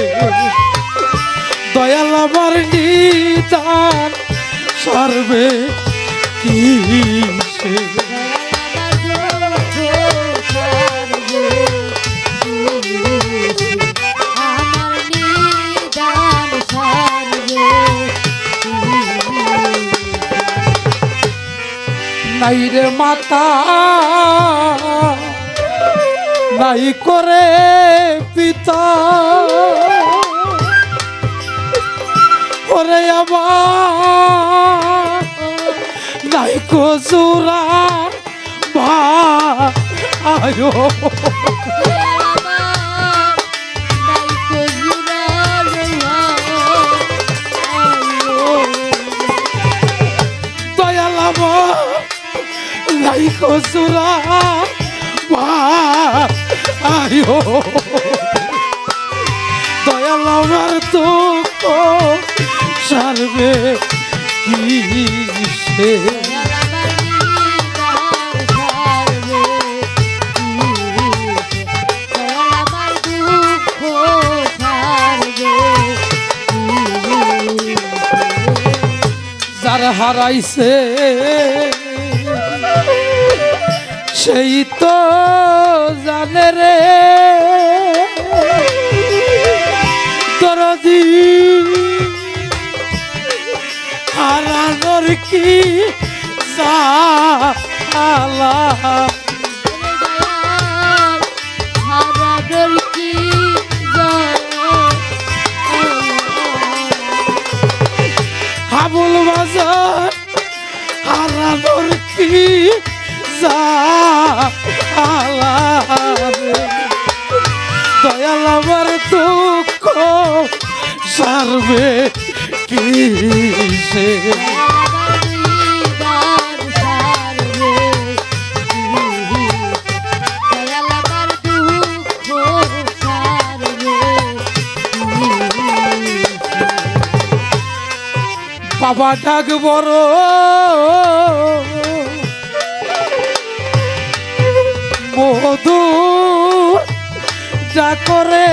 দয়াল, আমার নিদান সারবে কিসে? আমার নিদান সারবে। নাই রে মাতা, নাই করে পিতা, ওরে আমার নাই কজুরার ভাই। দয়াল, আমার নাই কজুরার ভাই। দয়াল, আমার দুঃখ সারবে কিসে? যার হারাইছে সেই তো জানে রে, দরদি হারানোর কি আল্লাহ হারানোর কি হাবুল বাজার হারানোর কি দয়াল আমার দুঃখ সারবে কি সে বাবা ডাক বড় মধু ডাকরে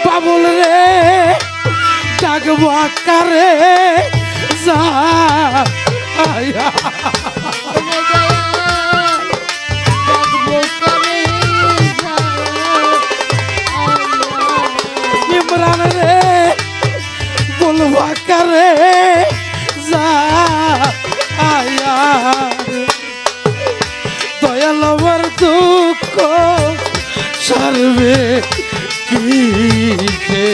বাবুল রে ডাকবো আকারে যা আয়া। ইমরান রে বলবো আকারে যা আয়া দয়াল আমার দুঃখ সারবে কি সে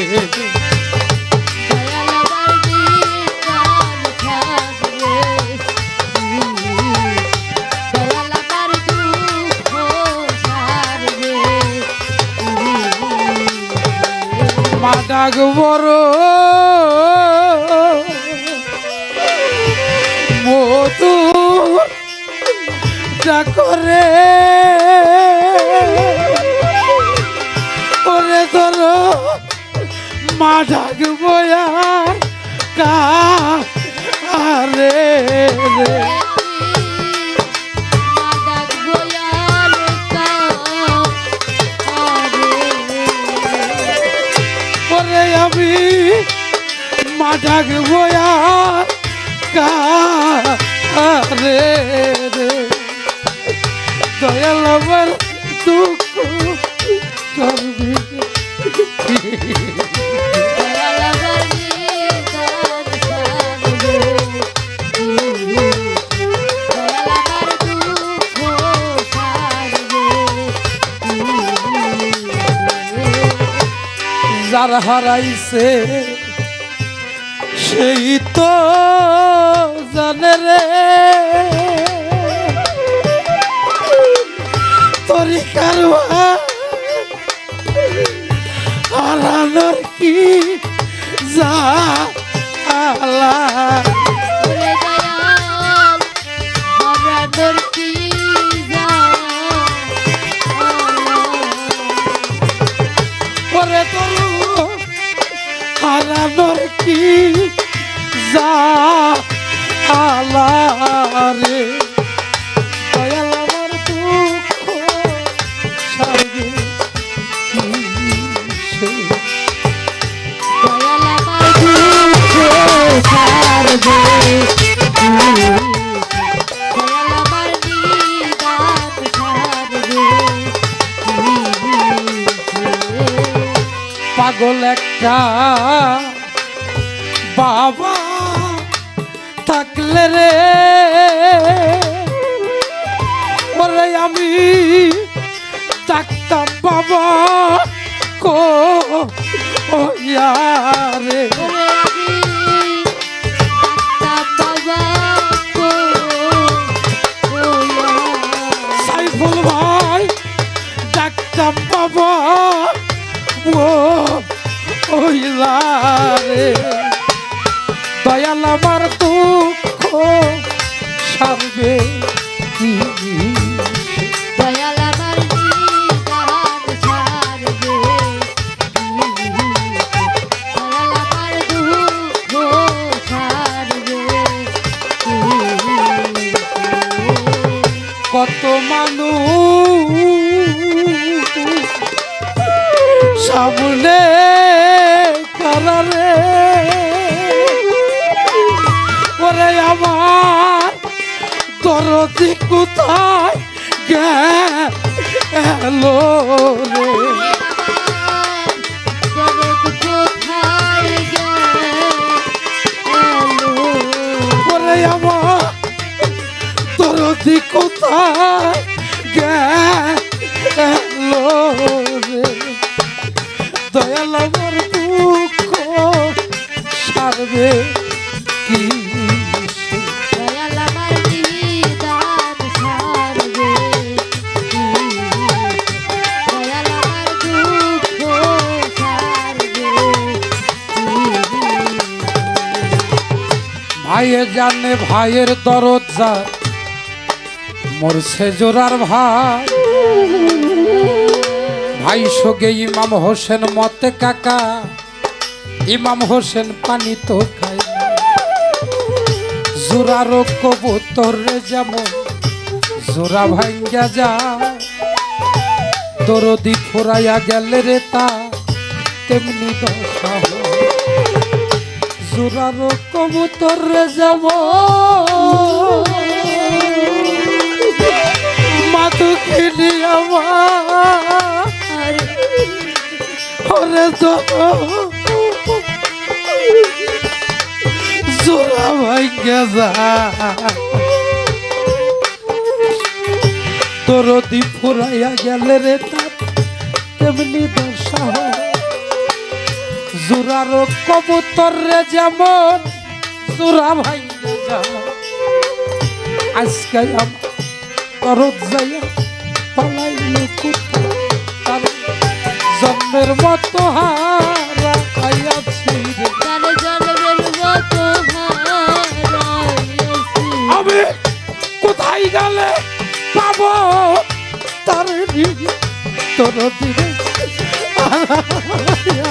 মা ডাক বড় মধু ডাকরে ওরে ধরো মা ডাক বয়া কা আরে রে ওরে আমি মা ডাক বয়া কা রে রে দয়াল আমার দুঃখ করবি যার হারাইছে সেই তো জানে রে তরিকার হারানোর কি যা আল্লাহ ওরে তরু হারানোর কি যা আল্লাহ রে দয়াল আমার দুঃখ সারবে কি সে পাগল একটা বাবা থাকলে রে ওরে আমি থাকতাম বাবা কো ও রে সাইফুল ভাই ডাকতাম বাবা ও রে দয়াল আমার দুঃখ সারবে কি কত মানুষ সামনে কারারে ওরে আমার দরদি কোথায় গেল রে ওরে আমার কোথায় গেল রে দয়াল আমার দুঃখ সারবে কি সে? দয়াল আমার নিদান সারবে কি? দয়াল আমার দুঃখ সারবে কি? ভাইয়ে জানে ভাইয়ের দরদ যা মরছে জোরার ভাই ভাই সগে ইমাম হোসেন মতে কাকা ইমাম হোসেন পানি তো খায় না। জোরারও কবুতর রে যেমন জোরা ভাঙ্গা যায় দরদি ফুরাইয়া গেলে রে তা তেমনি দশা হয়। জোরারও কবুতর রে যেমন মাথু খেলি আমার ওরে তো জোড়া ভাঙ্গা যায় দরদি ফুরাইয়া গেলে রে তার তেমনি দশা হয়। জোড়ারও কবুতর রে যেমন জোড়া ভাঙ্গা যায় আজকে আমার দরদ যাইয়া পালাইলে কোথায় তার জন্মের মতো হারা খাইয়াছি রে। তার জন্মের মতো হারাইয়াছি। আমি কোথায় গেলে পাবো তার তোর দিনে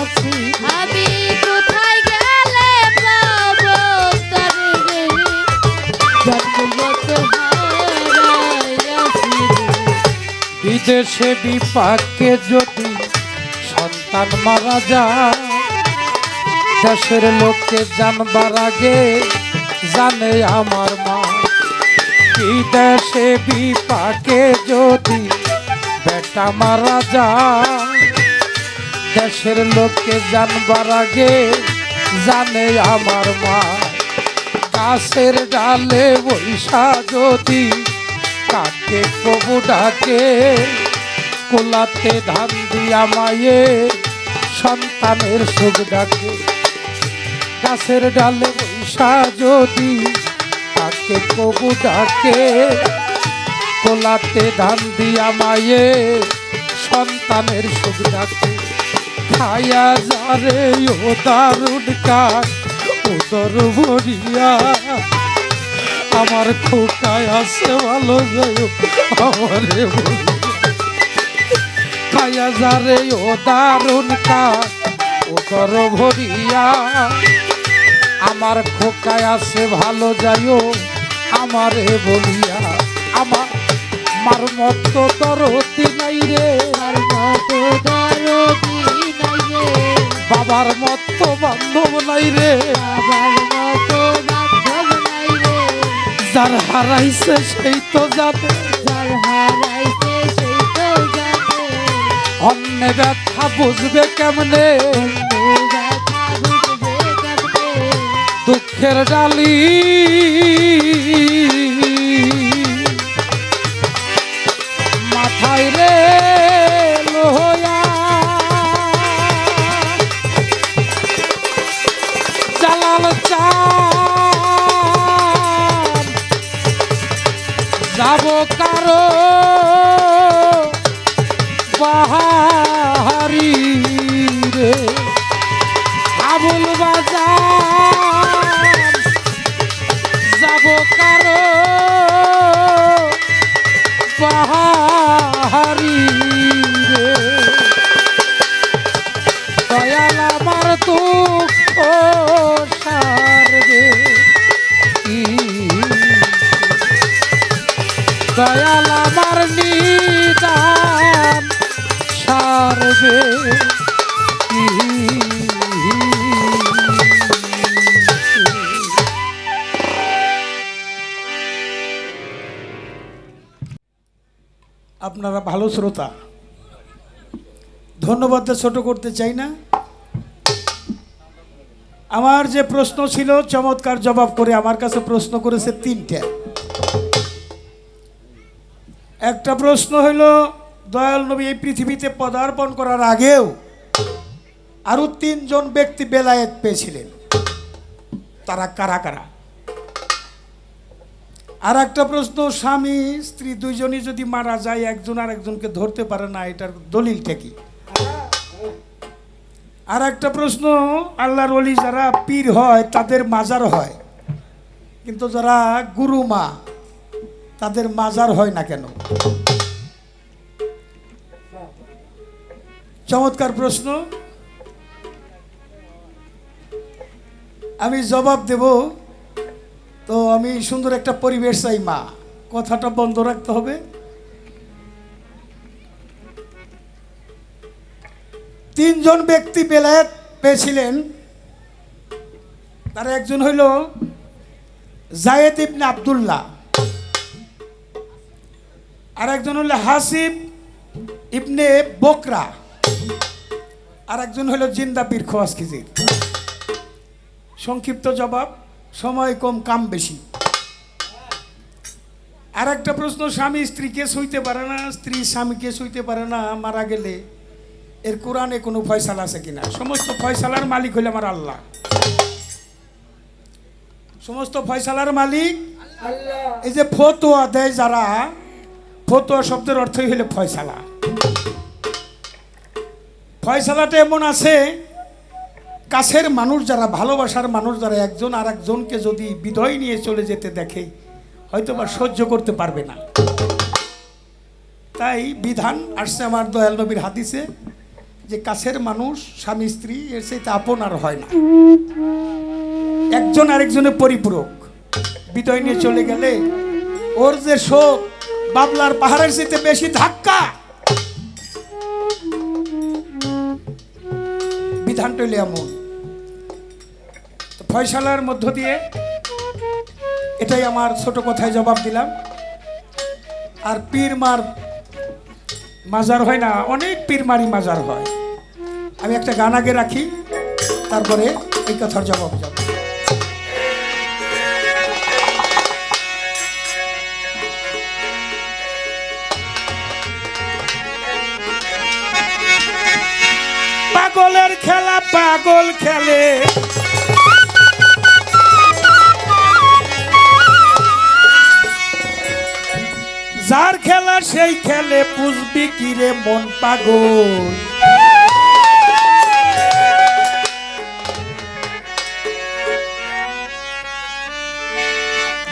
আছি আমি কোথায় গেলে পাবো তার রে? জন্মের মতো হারাইয়াছি রে। বিদেশে বিপাকে যদি সন্তান মারা যায় দেশের লোককে জানবার আগে জানে আমার মা। বিদেশে বিপাকে যদি বেটা মারা যায় দেশের লোককে জানবার আগে জানে আমার মা। গাছের ডালে বৈশা যদি কাকে কবু ডাকে কোলাতে ধান দিয়া মায়ে সন্তানের সুখ ডাকে। গাছের ডালে বৈশা যদি কাকে কবু ডাকে কোলাতে ধান দিয়া মায়ে সন্তানের সুখ ডাকে। খায়া যারে ও দারুণ কাজ উদর ভরিয়া আমার খোকায় আছে ভালো যায় আমারে বলিয়া। খায়া যারে ও দারুণ কাজ উদর ভরিয়া আমার খোকায় আছে ভালো যাইও আমারে বলিয়া। আমার মার মতো দরদি নাই রে তার মতো দরদি নাই রে। বাবার মতো বান্ধব নাই রে বাবার মতো বান্ধব নাই রে। যার হারাইছে সেই তো জানে যার হারাইছে সেই তো জানে। অন্য ব্যথা বুঝবে কেমনে ব্যথা বুঝবে কেমনে? দুঃখের ডালি মাথায় রে লোয়া জালাল চান যাব কারো বাহারি রে আবুল বাজার যাব কারো বাহারি রে দয়াল আমার দুঃখ সারবে কি? দয়াল আমার নিদান সারবে কি? আপনারা ভালো শ্রোতা, ধন্যবাদ দিয়ে ছোট করতে চাই না। আমার যে প্রশ্ন ছিল চমৎকার জবাব করে আমার কাছে প্রশ্ন করেছে তিনটা। একটা প্রশ্ন হইল, দয়াল নবী এই পৃথিবীতে পদার্পণ করার আগেও আরো 3 জন ব্যক্তি বেলায়েত পেয়েছিলেন, তারা কারা কারা? আর একটা প্রশ্ন, স্বামী স্ত্রী দুইজনই যদি মারা যায়, একজন আর একজনকে ধরতে পারে না, এটার দলিলটা কি? আর একটা প্রশ্ন, আল্লাহর ওলি যারা পীর হয় তাদের মাজার হয়, কিন্তু যারা গুরু মা তাদের মাজার হয় না কেন? চমৎকার প্রশ্ন, আমি জবাব দেব। তো আমি সুন্দর একটা পরিবেশ চাই, মা কথাটা বন্ধ রাখতে হবে। 3 জন ব্যক্তি বেলায়েত পেয়েছিলেন, তার একজন হইল জায়েদ ইবনে আব্দুল্লাহ, আর একজন হইল হাসিব ইবনে বকরা, আর একজন হইল জিন্দা পীর খোয়াস খিজির। সংক্ষিপ্ত জবাব, সময় কম কাম বেশি। আর একটা প্রশ্ন, স্বামী স্ত্রীকে সইতে পারে না, স্ত্রী স্বামীকে সইতে পারে না মারা গেলে, এর কোরআনে কোনো ফয়সালা আছে কিনা? সমস্ত ফয়সালার মালিক হইল আমার আল্লাহ। সমস্ত ফয়সালার মালিক আল্লাহ। এই যে ফতোয়া দেয় যারা, ফতোয়া শব্দের অর্থই হলো ফয়সালা। ফয়সালাটা এমন আছে, কাছের মানুষ যারা, ভালোবাসার মানুষ যারা একজন আর একজনকে যদি বিধয় নিয়ে চলে যেতে দেখে, হয়তো বা সহ্য করতে পারবে না। তাই বিধান আসছে আমার দয়াল নবীর হাদিসে যে কাছের মানুষ স্বামী স্ত্রী এর সাথে আপন আর হয় না, একজন আরেকজনের পরিপূরক। বিদায় নিয়ে চলে গেলে ওর যে শোক বাবলার পাহাড়ের সাথে বেশি ধাক্কা। বিধান টইলে এমন। ফয়সালার মধ্য দিয়ে এটাই আমার ছোট কথায় জবাব দিলাম। আর পীর মার মাজার হয় না, অনেক পীর মারি মাজার হয়। আমি একটা গান আগে রাখি, তারপরে এই কথার জবাব যাব। পাগলের খেলা পাগল খেলে, যার খেলা সেই খেলে, বুঝবি কিরে মন পাগল।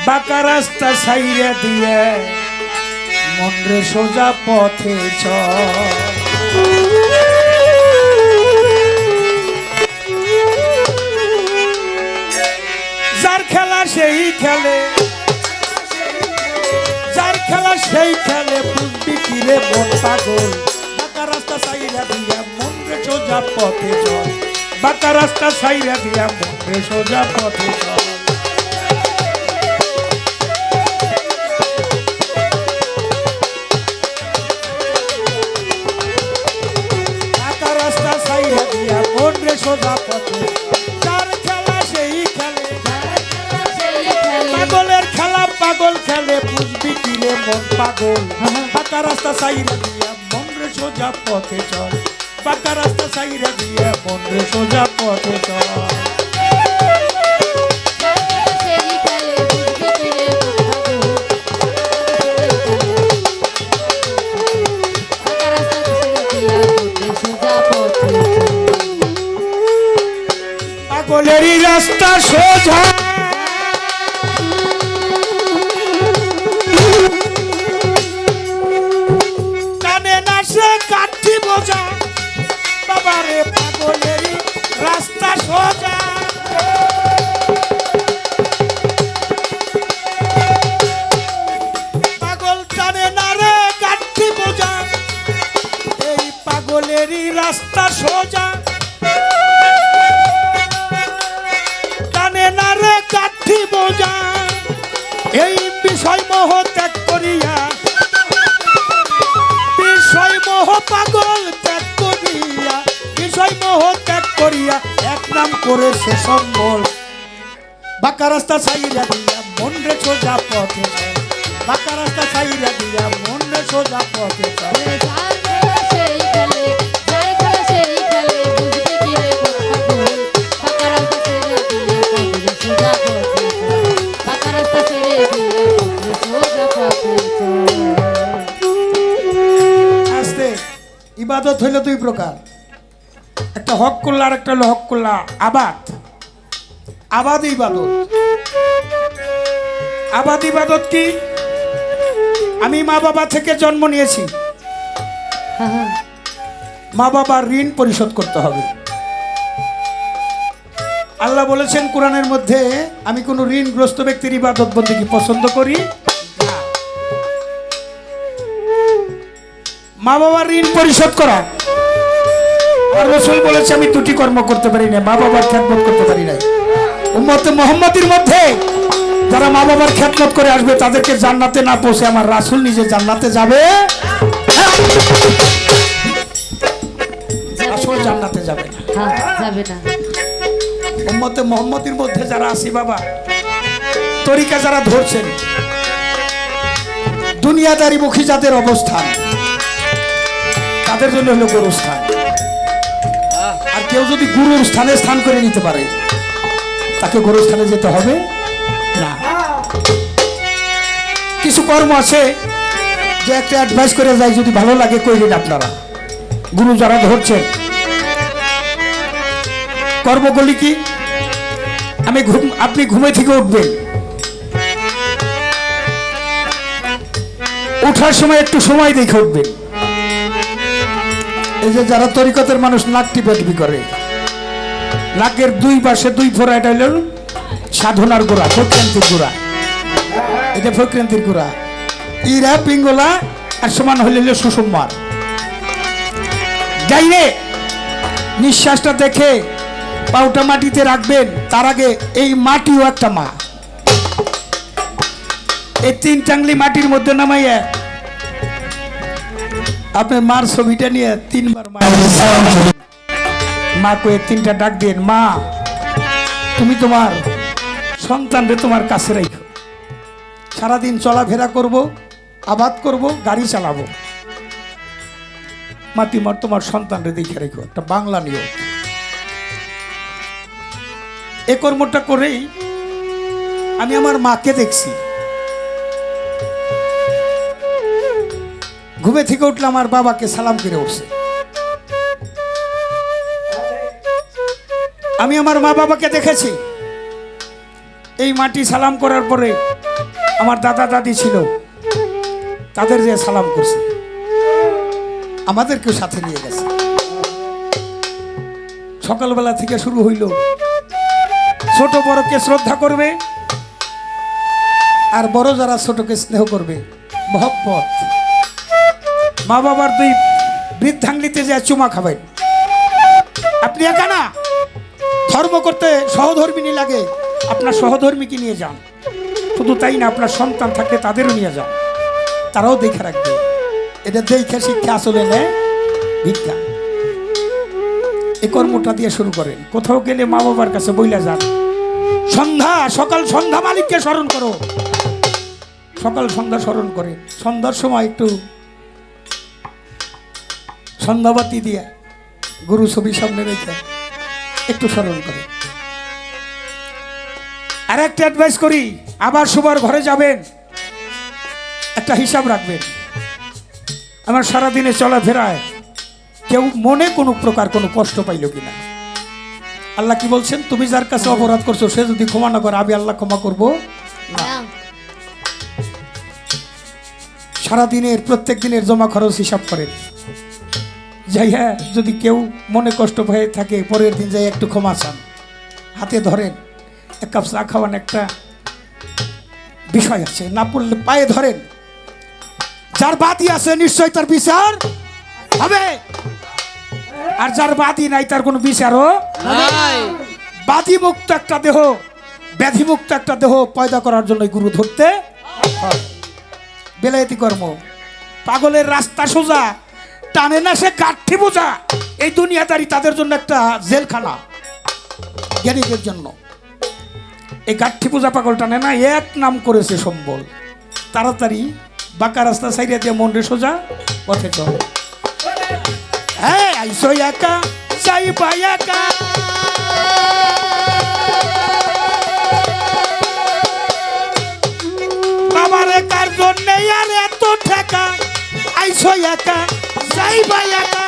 বাঁকা রাস্তা ছাইরে দিয়ে মন রে সোজা পথে চল। যার খেলা সেই খেলে, যার খেলা সেই খেলে, বুঝবি কিরে মন পাগল। বাঁকা রাস্তা ছাইরা দিয়া মন রে সোজা পথে চল। বাঁকা রাস্তা ছাইরা দিয়া মন রে সোজা পথে চল। সোজা পথে, যার খেলা সেই খেলে, পাগলের খেলা পাগল খেলে, বুঝবি কিরে মন পাগল। বাঁকা রাস্তা সাইরা দিয়া মন রে সোজা পথে চল। বাঁকা রাস্তা সাইরা দিয়া মন রে সোজা পথে চল। পাগলেরই রাস্তা সোজা, কানে না সে কাঠি বোঝা। বাবারে পাগলেরই রাস্তা সোজা, পাগল টানে না রে কাঠি বোঝা। এই পাগলেরই রাস্তা সোজা, কাঠি বোঝা। এই বিষয় মোহ ত্যাগ করিয়া, বিষয় মোহ পাগল ত্যাগ করিয়া, বিষয় মোহ ত্যাগ করিয়া এক নাম করে সে সম্বল। বাঁকা রাস্তা ছাইরা দিয়া মন রে সোজা পথে চল। পাকা রাস্তা ছাইরা দিয়া মন রে সোজা পথে চল। যার খেলা সেই খেলে, যার খেলা সেই খেলে, বুঝবে কি রে পাগল? পাকা রাস্তা ছেড়ে দিয়ে পথে সোজা পথে চল। পাকা রাস্তা ছেড়ে দিয়ে পথে সোজা পথে চল। আস্তে ইবাদত হইল দুই প্রকার, একটা হক করলা আর একটা হলো হক করলা আবাদ। আবাদ ইবাদত। আবাদ ইবাদত কি? আমি মা বাবা থেকে জন্ম নিয়েছি, মা বাবার ঋণ পরিশোধ করতে হবে। আল্লাহ বলেছেন কোরআনের মধ্যে, আমি কোনো ঋণগ্রস্ত ব্যক্তির ইবাদত বন্দেগী পছন্দ করি না। মা বাবার ঋণ পরিশোধ করা, আর রাসূল বলেছে আমি দুটি কর্ম করতে পারি না, মা বাবার খেদমত করতে পারি না। উম্মতে মুহাম্মাদির মধ্যে যারা মা বাবার খেদমত করে আসবে তাদেরকে জান্নাতে না পৌঁছে আমার রাসূল নিজে জান্নাতে যাবে, রাসূল জান্নাতে যাবে না। যাবে না। উম্মতে মুহাম্মাদির মধ্যে যারা আছি বাবা, তরিকা যারা ধরছেন, দুনিয়াদারি মুখী যাদের অবস্থান, তাদের জন্য হলো গুরুর স্থান। আর কেউ যদি গুরুর স্থানে স্থান করে নিতে পারে, তাকে গুরুর স্থানে যেতে হবে না। কিছু কর্ম আছে যে একটা অ্যাডভাইস করে যায়, যদি ভালো লাগে কইলেন আপনারা। গুরু যারা ধরছেন, কর্মগুলি কি? আপনি ঘুমে থেকে উঠবেন, উঠার সময় একটু সময় দেখে উঠবেন। এই যে যারা তরিকতের মানুষ নাক টিপি করে, নাকের দুই পাশে দুই ফোঁড়া, এটা হইল সাধনার গোড়া, প্রক্রান্তির গোড়া। এটা প্রক্রান্তির গোড়া। ইরা পিঙ্গলা আর সমান হইল সুষুম্মার। গাইরে নিঃশ্বাসটা দেখে পাউটা মাটিতে রাখবেন। তার আগে এই মাটিও একটা মা, এই তিন টাংলি মাটির মধ্যে নামাইয়া আপনার মার ছবিটা নিয়ে তিনবার মা কয়ে তিনটা ডাক দিন, মা তুমি তোমার সন্তানরে তোমার কাছে রাখো, সারাদিন চলাফেরা করব, আবাদ করব, গাড়ি চালাবো, মা তোমার তোমার সন্তানরে দেখে রেখো। একটা বাংলা নিয়ম। এ কর্মটা করেই আমি আমার মাকে দেখছি। ঘুমে থেকে উঠলে আমার বাবাকে সালাম করে উঠছে। আমি আমার মা বাবাকে দেখেছি। এই মাটি সালাম করার পরে আমার দাদা দাদি ছিল, তাদের যে সালাম করছে, আমাদেরকেও সাথে নিয়ে গেছে। সকালবেলা থেকে শুরু হইল, ছোট বড়কে শ্রদ্ধা করবে, আর বড় যারা ছোটকে স্নেহ করবে, মহব্বত। মা বাবার দুই বৃদ্ধাঙ্গলিতে যে চুমা খাবেন। আপনি একা না, ধর্ম করতে সহধর্মিনী লাগে, আপনার সহধর্মীকে নিয়ে যান। শুধু তাই না, আপনার সন্তান থাকলে তাদেরও নিয়ে যান, তারাও দেখে রাখবে। এটা দেখে শিক্ষা আসলে নেয় ভিক্ষা। এই কর্মটা দিয়ে শুরু করেন। কোথাও গেলে মা বাবার কাছে বইলা যান, সকাল সন্ধ্যা মালিককে স্মরণ করো। সকাল সন্ধ্যা স্মরণ করে, সন্ধ্যার সময় একটু সন্ধ্যাবাতি দিয়া গুরু ছবি সামনে রেখে একটু স্মরণ করে। আর একটা অ্যাডভাইস করি, আবার সুবার ঘরে যাবেন, একটা হিসাব রাখবেন, আমার সারাদিনে চলাফেরায় কেউ মনে কোনো প্রকার কোনো কষ্ট পাইল কিনা। আল্লাহ কি বলছেন? তুমি যার কাছে অপরাধ করছো সে যদি ক্ষমা না করে, আমি আল্লাহ ক্ষমা করবো না। সারাদিনের প্রত্যেক দিনের জমা খরচ হিসাব করেন। যাই হ্যাঁ, যদি কেউ মনে কষ্ট হয়ে থাকে, পরের দিন যাই একটু ক্ষমা চান, হাতে ধরেন, এক কাপ চা খাওয়ান, একটা বিষয় আছে, না পড়লে পায়ে ধরেন। যার বাদী আছে নিশ্চয় তার বিচার হবে, আর যার বাদী নাই তার কোনো বিচারও নাই। বাদী মুক্ত একটা দেহ, ব্যাধি মুক্ত একটা দেহ পয়দা করার জন্য গুরু ধরতে হয়। বেলায়েতি কর্ম, পাগলের রাস্তা সোজা, টানে না সে কাঠি বোঝা। এই দুনিয়াদারি তাদের জন্য একটা জেলখানা, জ্ঞানীদের জন্য। এই গাঠি পূজা পাগল টানে না, এক নাম করেছে সম্বল। তাড়াতাড়ি বাঁকা রাস্তা সাইডে দিয়ে মন রে সোজা পথে চল। হ্যাঁ আইসো একা যাইবা একা, বাবারে কার জন্যে আর এত ঠেকা, আইসো একা যাইবা একা।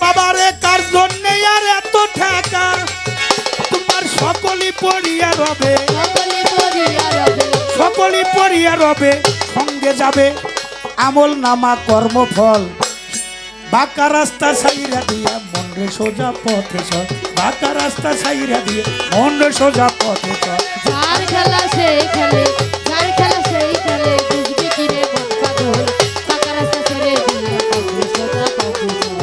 বাবারে কার জন্যে আর এত ঠেকা, তোমার সকলই পড়িয়া রবে, সকলে পড়িয়া রবে, সকলই পড়িয়া রবে, সঙ্গে যাবে আমল নামা কর্মফল। বাঁকা রাস্তা সাইরা দিয়া মন রে সোজা পথে চল, বাঁকা রাস্তা সাইরা দিয়ে মন রে সোজা পথে চল। যার খেলা সেই খেলে, যার খেলা সেই খেলে, বুঝবে কি রে মন পাগল, পাকা রাস্তা ছেড়ে দিয়ে পথে সোজা পথে চল,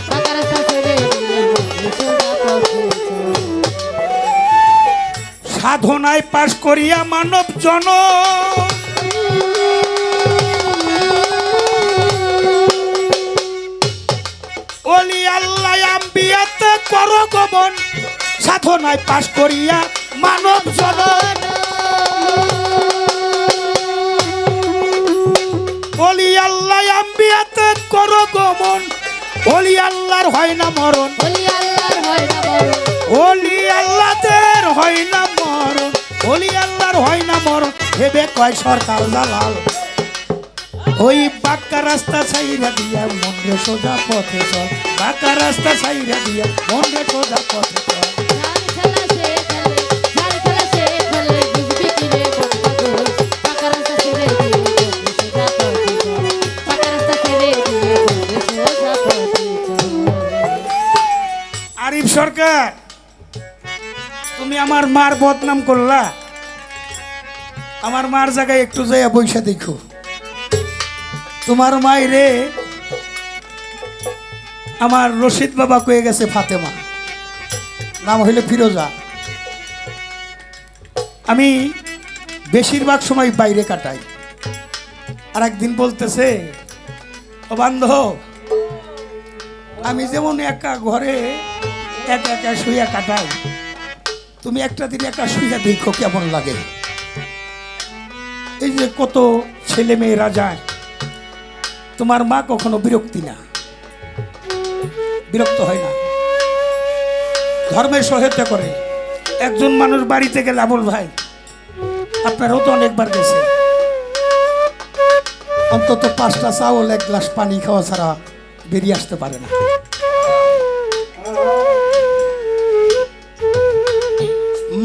পাকা রাস্তা ছেড়ে দিয়ে পথে সোজা পথে চল। সাধনায় পাশ করিয়া মানব জন, ওলি আল্লাহ আম্বিয়াতে কর গমন, সাধনায় পাশ করিয়া মানব জন। ওলি আল্লাহ আম্বিয়াতে কর গমন, ওলি আল্লাহর হয় না মরণ, বলি আল্লাহর হয় না বড়, ওলি আল্লাহদের হয় না মরণ, ওলি আল্লাহর হয় না মরণ, ভেবে কয় সরকার জালাল। ওই বাঁকা রাস্তা ছাইরা দিয়া মন রে সোজা পথে চল, বাঁকা রাস্তা ছাইরা দিয়া মন রে সোজা পথে চল। যার খেলা সেই খেলে, যার খেলা সেই খেলে, বুঝবে কি রে মন পাগল, পাকা রাস্তা ছেড়ে দিয়ে পথে সোজা পথে চল, পাকা রাস্তা ছেড়ে দিয়ে পথে সোজা পথে চল। আরিফ সরকার, তুমি আমার মার বদনাম করলা, আমার মার জায়গায় একটু যাইয়া বইসা দেখো। তোমার মায়েরে আমার রশিদ বাবা কয়ে গেছে ফাতেমা, নাম হইলে ফিরোজা। আমি বেশিরভাগ সময় বাইরে কাটাই। আর একদিন বলতেছে, ও বান্ধব, আমি যেমন একা ঘরে একা একা শুইয়া কাটাই, তুমি একটা দিন একা শুইয়া দেখো কেমন লাগে। এই যে কত ছেলে মেয়েরা যায়, তোমার মা কখনো বিরক্ত হয় না, ধর্মের সহায়তা করে। একজন মানুষ বাড়িতে গেলে, আমল ভাই আপনারাও তো অনেকবার গেছে, অন্তত 5টা চাউল 1 গ্লাস পানি খাওয়া ছাড়া বেরিয়ে আসতে পারে না।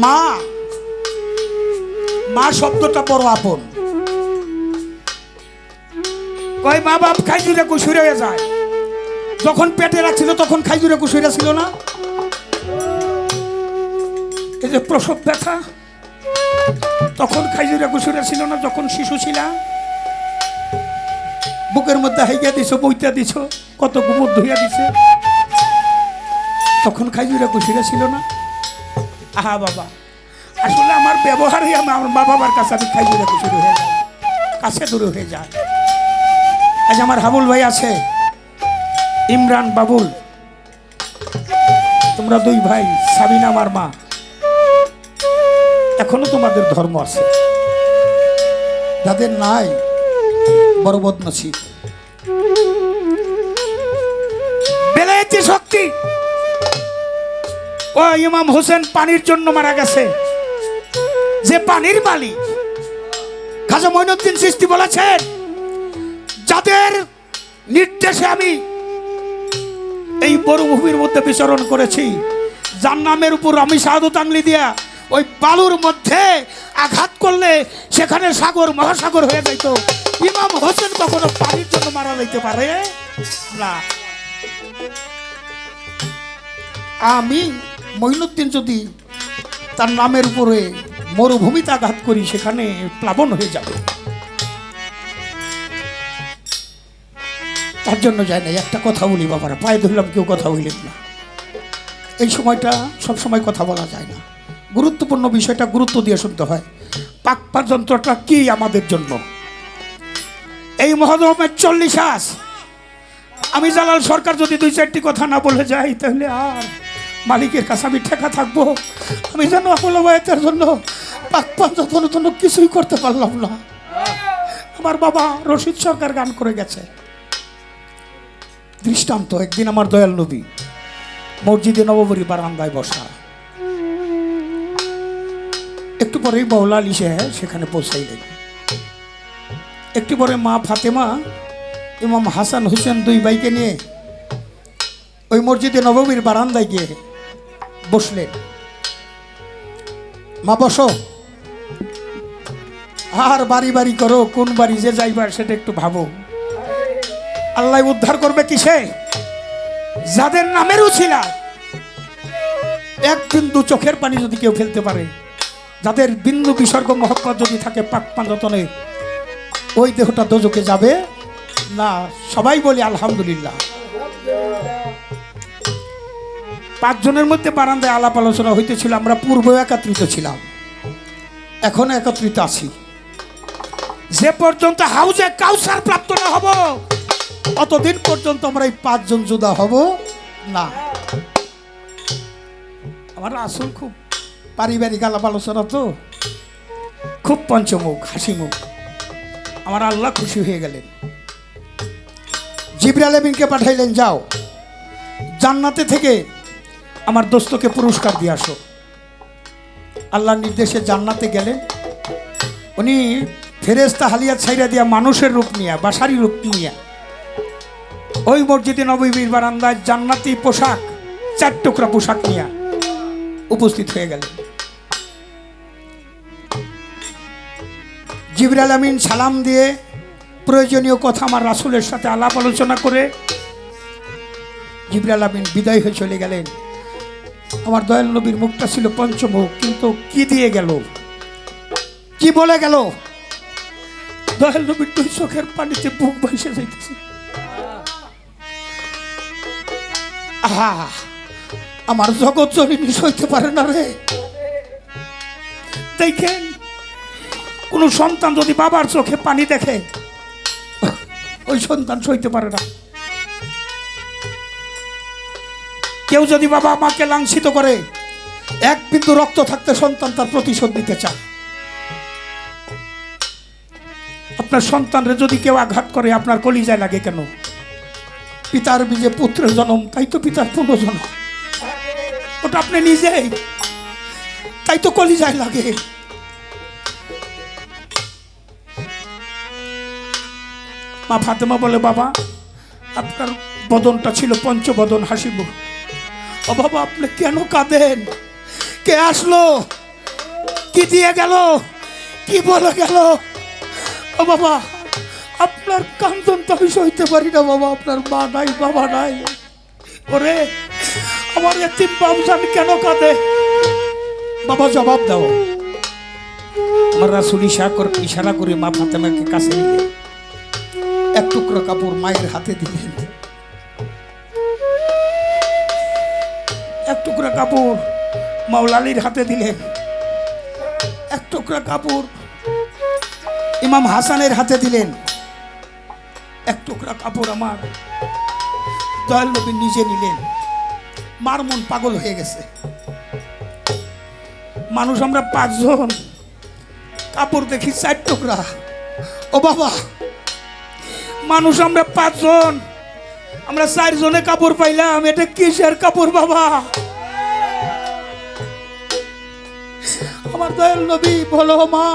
মা, মা শব্দটা বড় আপন। কয় মা বাপ খাইজুরে কুশুরে হয়ে যায়, যখন পেটে রাখছিল তখন খাইজুরে কুশুরে ছিল না। এই যে প্রসব ব্যথা, তখন খাইজুরে কুশুরে ছিল না, যখন শিশু ছিলাম। বুকের মধ্যে হাইয়া দিছ, বইটা দিছ, কত গোবর ধুইয়া দিছে, তখন খাইজুরে কুশুরে ছিল না। আহা বাবা, আসলে আমার ব্যবহারই আমার মা বাবার কাছে আমি খাইজুরে কুশুরে হয়ে যায়, কাছে দূরে হয়ে যায়। আজ আমার হাবুল ভাই আছে, ইমরান বাবুল, তোমরা 2 ভাই, সাবিনা আমার মা, এখনো তোমাদের ধর্ম আছে, যাদের নাই বড় বদনসিব। বেলায়েতি শক্তি, ও ইমাম হোসেন পানির জন্য মারা গেছে, যে পানির মালিক খাজা মঈনুদ্দিন চিশতি বলেছেন, যাদের নির্দেশে আমি এই মরুভূমির মধ্যে বিচরণ করেছি, যার নামের উপর আমি শাহাদত আঙ্গুলি দিয়া ওই বালুর মধ্যে আঘাত করলে সেখানে সাগর মহাসাগর হয়ে যাইত, ইমাম হোসেন কখনো পানির জন্য মারা যাইতে পারে না। আমি মঈনুদ্দিন যদি তার নামের উপরে মরুভূমিতে আঘাত করি, সেখানে প্লাবন হয়ে যাবে, তার জন্য যায় না। একটা কথা বলি বাবারা, পায়ে ধরলাম, কেউ কথা বললেন না। এই সময়টা সব সময় কথা বলা যায় না, গুরুত্বপূর্ণ বিষয়টা গুরুত্ব দিয়ে শুনতে হয়। পাক যন্ত্রটা কি আমাদের জন্য? এই মহরমের 40 আস আমি জালাল সরকার যদি 2-4টি কথা না বলে যাই, তাহলে আর মালিকের কাছে আমি ঠেকা থাকবো। আমি যেন আহলে বায়াতের জন্য পাক পাঞ্জাতনের জন্য কিছুই করতে পারলাম না। আমার বাবা রশিদ সরকার গান করে গেছে দৃষ্টান্ত। একদিন আমার দয়াল নবী মসজিদে নববরী বারান্দায় বসা, একটু পরেই মৌলা আলী সাহেব সেখানে পৌঁছাইলেন। একটু পরে মা ফাতেমা ইমাম হাসান হোসেন দুই ভাইকে নিয়ে ওই মসজিদে নববীর বারান্দায় গিয়ে বসলেন। মা বসো, আর বাড়ি বাড়ি করো, কোন বাড়ি যে যাইবার সেটা একটু ভাবো। আল্লাহ উদ্ধার করবে কিসে? যাদের নামের উছিলা এক বিন্দু চোখের পানি যদি কেউ ফেলতে পারে, যাদের বিন্দু বিসর্গ মহব্বত যদি থাকে পাক পাঞ্জাতনে, ওই দেহটা দোজকে যাবে না। সবাই বলি আলহামদুলিল্লাহ। 5 জনের মধ্যে বারান্দায় আলাপ আলোচনা হইতেছিল। আমরা পূর্ব একত্রিত ছিলাম, এখন একত্রিত আছি। যে পর্যন্ত হাউজে কাউসার প্রাপ্ত না হব অতদিন পর্যন্ত আমরা এই 5 জন জুদা হব না। আমার আসল খুব পারিবারিক আলাপ আলোচনা, তো খুব পঞ্চমুখ হাসি মুখ। আমার আল্লাহ খুশি হয়ে গেলেন। জিবরাইল আমিনকে পাঠাইলেন, যাও জান্নাতে থেকে আমার দোস্তকে পুরস্কার দিয়ে আসো। আল্লাহর নির্দেশে জান্নাতে গেলেন। উনি ফেরেশতা হালিয়া ছাইরা দিয়া মানুষের রূপ নিয়া, বাসারি রূপ নিয়া ওই মসজিদে নববীর বারান্দায় জান্নাতি পোশাক 4 টুকরা পোশাক নিয়া উপস্থিত হয়ে গেলেন। জিবরাইল আমিন সালাম দিয়ে প্রয়োজনীয় কথা আমার রাসূলের সাথে আলাপ আলোচনা করে জিবরাইল আমিন বিদায় হয়ে চলে গেলেন। আমার দয়াল নবীর মুখটা ছিল পঞ্চমুখ, কিন্তু কি দিয়ে গেল, কি বলে গেল? দয়াল নবীর 2 চোখের পানিতে বুক ভাসে যাইতেছে। আহা, আমার জগৎ জননী সইতে পারে না রে। দেখেন, কোন সন্তান যদি বাবার চোখে পানি দেখে, ওই সন্তান সইতে পারে না। কেউ যদি বাবা মাকে লাঞ্ছিত করে, 1 বিন্দু রক্ত থাকতে সন্তান তার প্রতিশোধ নিতে চায়। আপনার সন্তানরে যদি কেউ আঘাত করে, আপনার কলিজায় লাগে কেন? পিতার বীজে পুত্রের জন্ম, তাই তো পিতার পুনর্জন্ম। ওটা আপনি নিজেই, তাই তো কলিজায় লাগে। মা ফাতেমা বলে, বাবা আপনার বদনটা ছিল পঞ্চবদন হাসিব। ও বাবা, আপনি কেন কাঁদেন? কে আসলো, কি দিয়ে গেল, কি বলে গেল? ও বাবা, আপনার কান্দন তো আমি সইতে পারি না বাবা। আপনার মা নাই, বাবা নাই। ওরে আমার এতিম বাবজান কেন কাঁদে? বাবা জবাব দাও। আমার রাসূল ইশারা করে মা ফাতেমাকে কাছে নিলেন। 1 টুকরো কাপড় মায়ের হাতে দিলেন। 1 টুকরা কাপড় মাওলা আলীর হাতে দিলেন। 1 টুকরা কাপড় ইমাম হাসানের হাতে দিলেন। 1 টুকরা কাপড় আমার দয়াল নবী নিজে নিলেন। মার মন পাগল হয়ে গেছে। মানুষ আমরা 5 জন, কাপড় দেখি 4 টুকরা। ও বাবা, মানুষ আমরা 5 জন, আমরা 4 জনে কাপড় পাইলাম। এটা কিসের কাপড় বাবা? আমার দয়াল নবী বলো, মা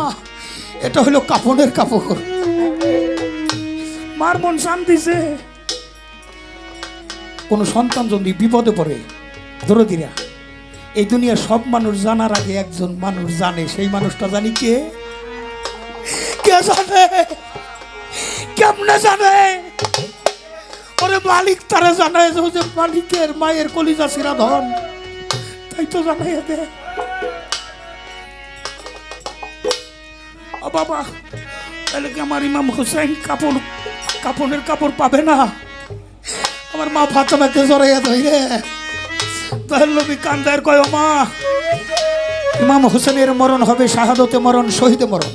এটা হলো কাফনের কাপড়। মার মন শান্তিছে। কোন সন্তান যদি বিপদে পড়ে, দরদিরা, এই দুনিয়ার সব মানুষ জানার আগে একজন মানুষ জানে। সেই মানুষটা জানি কে? কে জানে? কেমনে জানে? ওরে মালিক তারা জানায় যে মালিকের মায়ের কলিজা সিরা ধন, তাই তো জানাই দে। ও বাবা, তাহলে কি আমার ইমাম হুসাইন কাপড়ের কাপড় পাবে না? আমার মা ফাতেমাকে জড়াইয়া ধরে দয়াল নবী কান্দার কয়, মা ইমাম হুসেনের মরণ হবে শাহাদতে মরণ, শহীদে মরণ,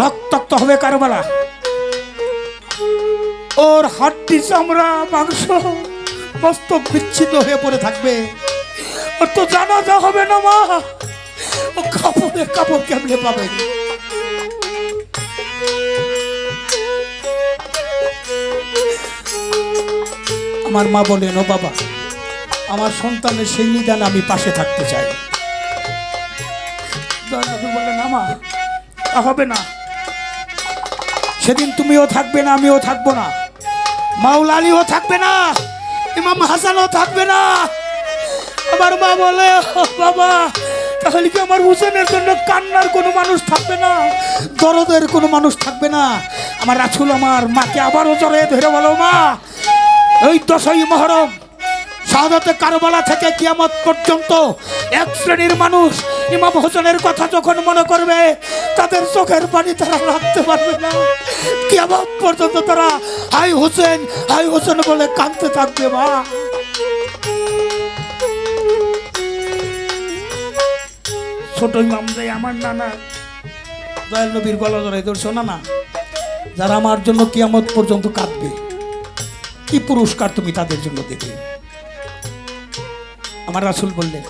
রক্তাক্ত হবে কারবালা। ওর হাড্ডি চামড়া মাংস মস্তক বিচ্ছিন্ন হয়ে পড়ে থাকবে। ওর তো জানাজা হবে না মা, ও কাপড়ে কাপড় কেমনে পাবে? আমার মা বলেন, ও বাবা, আমার সন্তানের সেই নিদান আমি পাশে থাকতে চাই। দয়ানবী বললেন, না মা, তা হবে না। সেদিন তুমিও থাকবে না, আমিও থাকবো না, মাওলা আলীও থাকবে না, ইমাম হাসানও থাকবে না। আমার মা বলে, ও বাবা, তাহলে কি আমার হুসেনের জন্য কান্নার কোনো মানুষ থাকবে না, দরদের কোনো মানুষ থাকবে না? আমার রাসূল আমার মাকে আবারও জড়িয়ে ধরে বলো, মা, ওই 10ই মুহররম শাহাদাতে কারবালা থেকে কিয়ামত পর্যন্ত এক শ্রেণীর মানুষ ইমাম হোসেনের কথা যখন মনে করবে, তাদের চোখের পানি তারা রাখতে পারবে না। কিয়ামত পর্যন্ত তারা হাই হোসেন, হাই হোসেন বলে কাঁদতে থাকবে। মা, ছোট ইমাম দেয় আমার নানা দয়াল নবীর গলা জড়াই ধরছো, না, যারা আমার জন্য কিয়ামত পর্যন্ত কাঁদবে, কি পুরস্কার তুমি তাদের জন্য দেবে? আমার রাসূল বললেন,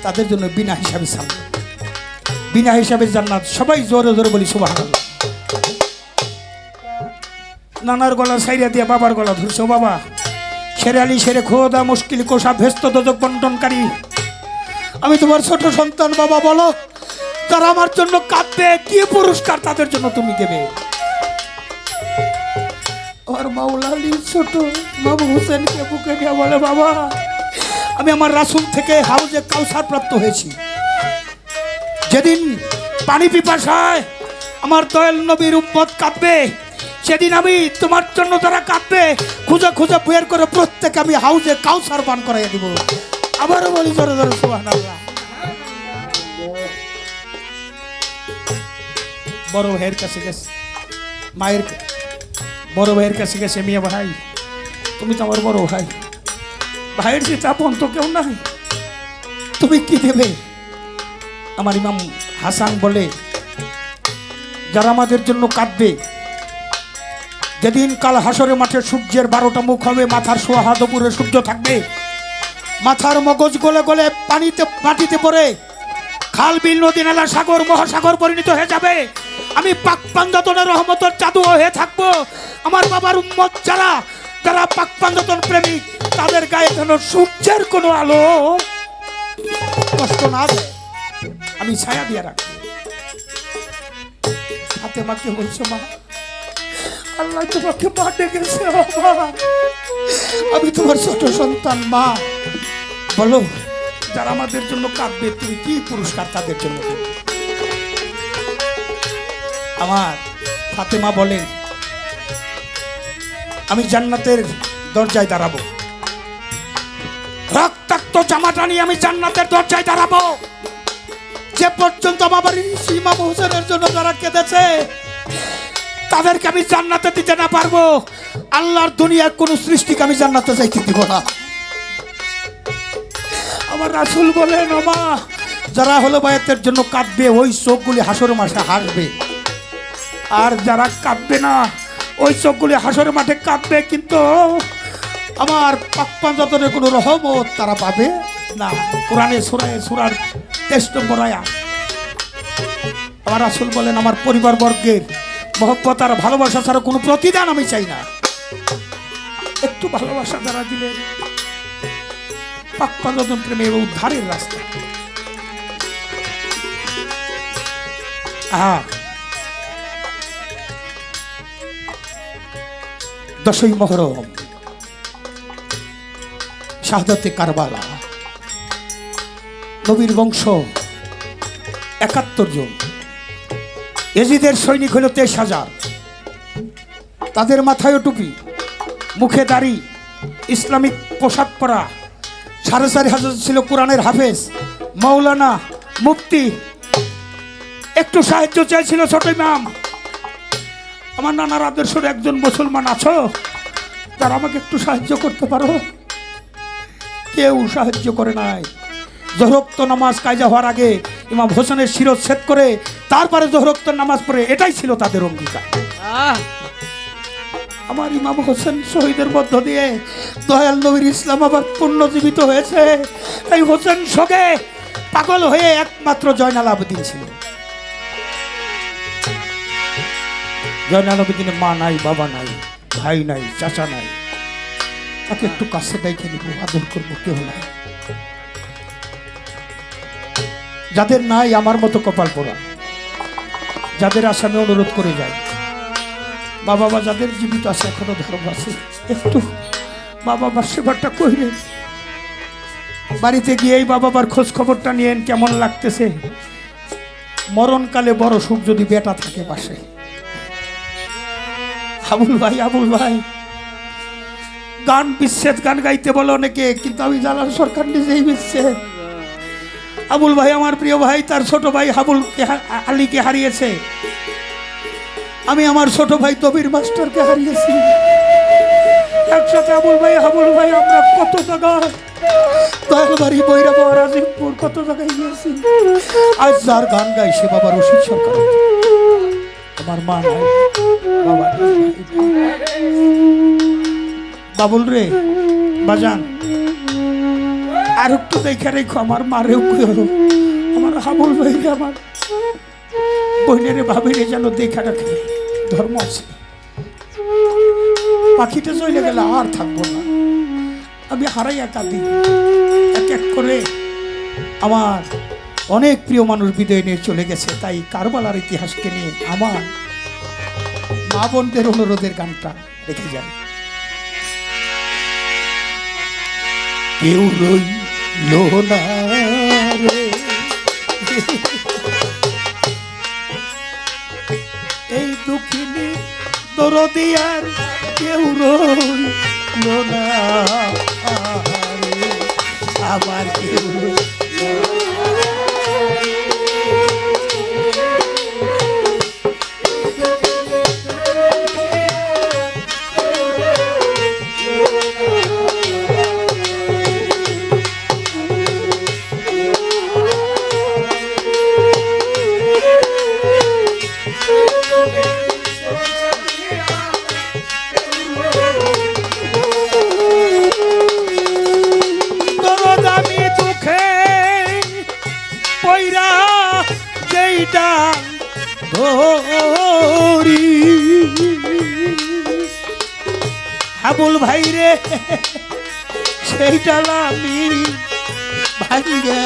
তাদের জন্য বিনা হিসাবে সালাত, বিনা হিসাবে জান্নাত। সবাই জোরে জোরে বলি সুবহানাল্লাহ। নানার গলা সাইরা দিয়ে বাবার গলা ধরছো, বাবা, শেরে আলী শেরে খোদা মুশকিল কোষা ভেস্ত দোজক বন্টনকারী, আমি তোমার ছোট সন্তান, বাবা বলো, তারা আমার জন্য কাঁদবে, কি পুরস্কার তাদের জন্য তুমি দেবে? আর মাওলা আলী ছোট বাবু হোসেনকে বুকে নিয়ে বলে, বাবা, আমি আমার রাসূল থেকে হাউজে কাউসার প্রাপ্ত হয়েছি। যেদিন পানি পিপাসায় আমার দয়াল নবীর উম্মত কাঁদবে, সেদিন আমি তোমার জন্য যারা কাঁদবে খুঁজে খুঁজে বের করে প্রত্যেক আমি হাউজে কাউসার পান করাইয়া দিব। আবারও বলি জোরে জোরে সুবহানাল্লাহ। বড় ভাইয়ের কাছে গেছে, মায়ের বড় ভাইয়ের কাছে গেছে, মিয়া ভাই, তুমি তো আমার বড় ভাই, ভাইয়ের যে আপন তো কেউ নাই, তুমি কি দেবে? আমার ইমাম হাসান বলে, যারা আমাদের জন্য কাঁদবে, যেদিন কাল হাসরের মাঠে সূর্যের 12টা মুখ হবে, মাথার সোয়া হাত উপরে সূর্য থাকবে, মাথার মগজ গলে গলে পানিতে মাটিতে পড়ে খাল বিল নদী নালা সাগর মহাসাগর পরিণত হয়ে যাবে। আমি পাক পাঞ্জাতনের রহমতের জাদু হয়ে থাকবো। আমার বাবার উম্মত যারা যারা পাক পাঞ্জাতন প্রেমিক, তাদের গায়ে যেন সূর্যের কোনো আলো কষ্ট না দেয়, আমি ছায়া দিয়ে রাখবো। হাতে মাকে বলছো, মা, আল্লাহ তোমাকে মা ডেকেছে, আমি তোমার ছোট সন্তান, মা বলো, যারা আমাদের জন্য কাঁদবে, তুমি কি পুরস্কার তাদের জন্য দেবে? আমার ফাতেমা বলেন, আমি জান্নাতের দরজায় দাঁড়াবো, রক্তাক্ত জামাটা নিয়ে আমি জান্নাতের দরজায় দাঁড়াবো। যে পর্যন্ত আমার ইমাম হোসেনের জন্য যারা কেঁদেছে, তাদেরকে আমি জান্নাতে দিতে না পারবো, আল্লাহর দুনিয়ার কোন সৃষ্টিকে আমি জান্নাতে যাইতে দিব না। আমার রাসূল বলেন, ও মা, যারা হলো বায়াতের জন্য কাঁদবে, ওই চোখগুলি হাসরের মাঠে হাসবে, আর যারা কাঁদবে না, ওই চোখগুলি হাসরের মাঠে কাঁদবে, কিন্তু আমার পাক পাঞ্জাতনের কোনো রহমত তারা পাবে না। কোরআনে সূরার 23 নম্বর আয়াত। আমার রাসূল বলেন, আমার পরিবার বর্গের মহব্বত আর ভালোবাসা ছাড়া কোনো প্রতিদান আমি চাই না। একটু ভালোবাসা যারা দিলেন, পাক পাঞ্জাতন প্রেমের উদ্ধারের রাস্তা। আহা, 10ই মুহররম শাহাদাতে কারবালা, নবীর বংশ 71 জন, এজিদের সৈনিক হলো 23,000, তাদের মাথায় টুপি, মুখে দাড়ি, ইসলামিক পোশাক পরা, 4,500 ছিল কোরআনের হাফেজ, মাওলানা, মুফতি। একটু সাহায্য চাইছিল ছোট ইমাম। আমার নানার আদর্শের একজন মুসলমান আছো, তারা আমাকে একটু সাহায্য করতে পারো? কেউ সাহায্য করে নাই। জোহরোক্ত নামাজ কায়জা হওয়ার আগে ইমাম হোসেনের শিরচ্ছেদ করে তারপরে জোহরোক্ত নামাজ পড়ে, এটাই ছিল তাদের অঙ্গীকার। আমার ইমাম হোসেন শহীদের মধ্য দিয়ে দয়াল নবীর ইসলাম আবার পুনর্জীবিত হয়েছে। তাই হোসেন শোকে পাগল হয়ে একমাত্র জয়নাল আবেদিন ছিল। জয়নাল আবেদিনের মা নাই, বাবা নাই, ভাই নাই, চাচা নাই। তাকে একটু কাছে দেখে নিব, আদর করবো, কেউ নাই। যাদের নাই আমার মতো কপাল পোড়া, যাদের আসামে অনুরোধ করে যায়, মা বাবা যাদের জীবিত আছে, এখনো ধর্ম আছে, একটু মা বাবার সেবাটা কইলেন। বাড়িতে গিয়ে এই মা বাবার খোঁজ খবরটা নিয়েন, কেমন লাগতেছে। মরণকালে বড় সুখ যদি বেটা থাকে পাশে। আবুল ভাই, আবুল ভাই গান বিচ্ছেদ গান গাইতে বলে অনেকে, কিন্তু আমি জালাল সরকার নিজেই বিচ্ছেদ। আবুল ভাই আমার প্রিয় ভাই, তার ছোট ভাই আলীকে হারিয়েছে। আমি আমার ছোট ভাই তবির মাস্টারকে হারিয়েছি। একসাথে আবুল ভাই আমরা কত জায়গায়, দয়ালবাড়ি, বৈরাব, রাজীবপুর, কত জায়গায় গিয়েছি। আজ যার গান গাই সে বাবা রশিদ সরকার। আমার মা নাই, বাবা নাই। বাবুল রে বাজান, আর একটু দেখে রেখো, আমার মারেও আমার হাবুল ভাই, আমার বহিনেরে ভাবিরে যেন দেখা রাখে। ধর্ম আছে, পাখিটা চলে গেলে আর থাকবো না। আমি হারাইয়া কাঁদি। এক এক করে আমার অনেক প্রিয় মানুষ বিদায় নিয়ে চলে গেছে। তাই কারবালার ইতিহাসকে নিয়ে আমার মা বোনদের অনুরোধের গানটা রেখে যান। কেউ রইল না রে এই দুঃখিনী দরদিয়ার, কেউ রইল না রে আমার, কেউ হাবুল ভাই রে সেইটা আমি ভাঙ্গে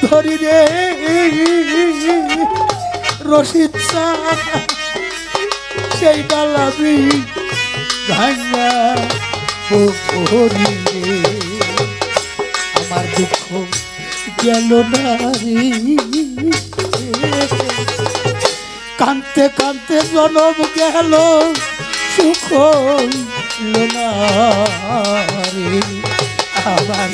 ধরি রে রশিদ সেই ডালাবি ভাঙা রে আমার দুঃখ গেল না রে। কানতে কানতে জনম গেল, সুখ হইল না রে আমার।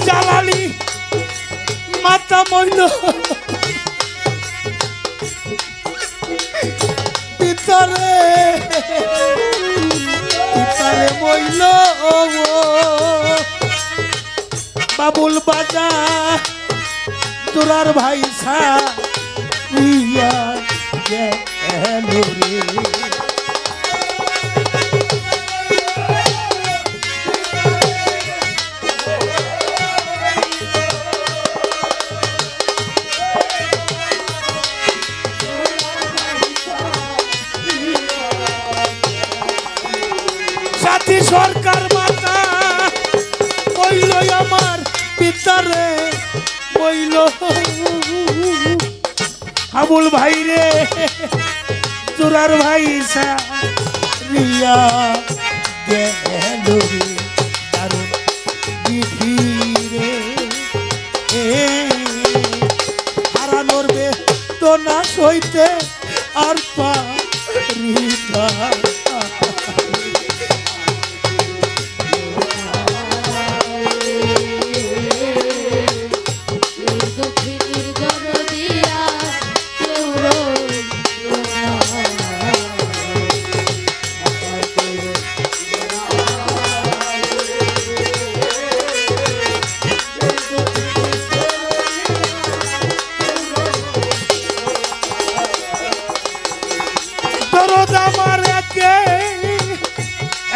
জালালি মাতা মইল পিতারে, পিতারে মইল বাবুল বাজা তোরার ভাই সারিয়া গেল রে। সরকার মাতা বইল আমার পিতারে, বইল আবুল ভাই রে তোরার ভাই রিয়া গেল রে দারুণ বিধি রে হারানোর বেদনা সইতে আর পারি না। দক্ষিণের দরদিয়া কেউ রইল না। দরদ আমার একে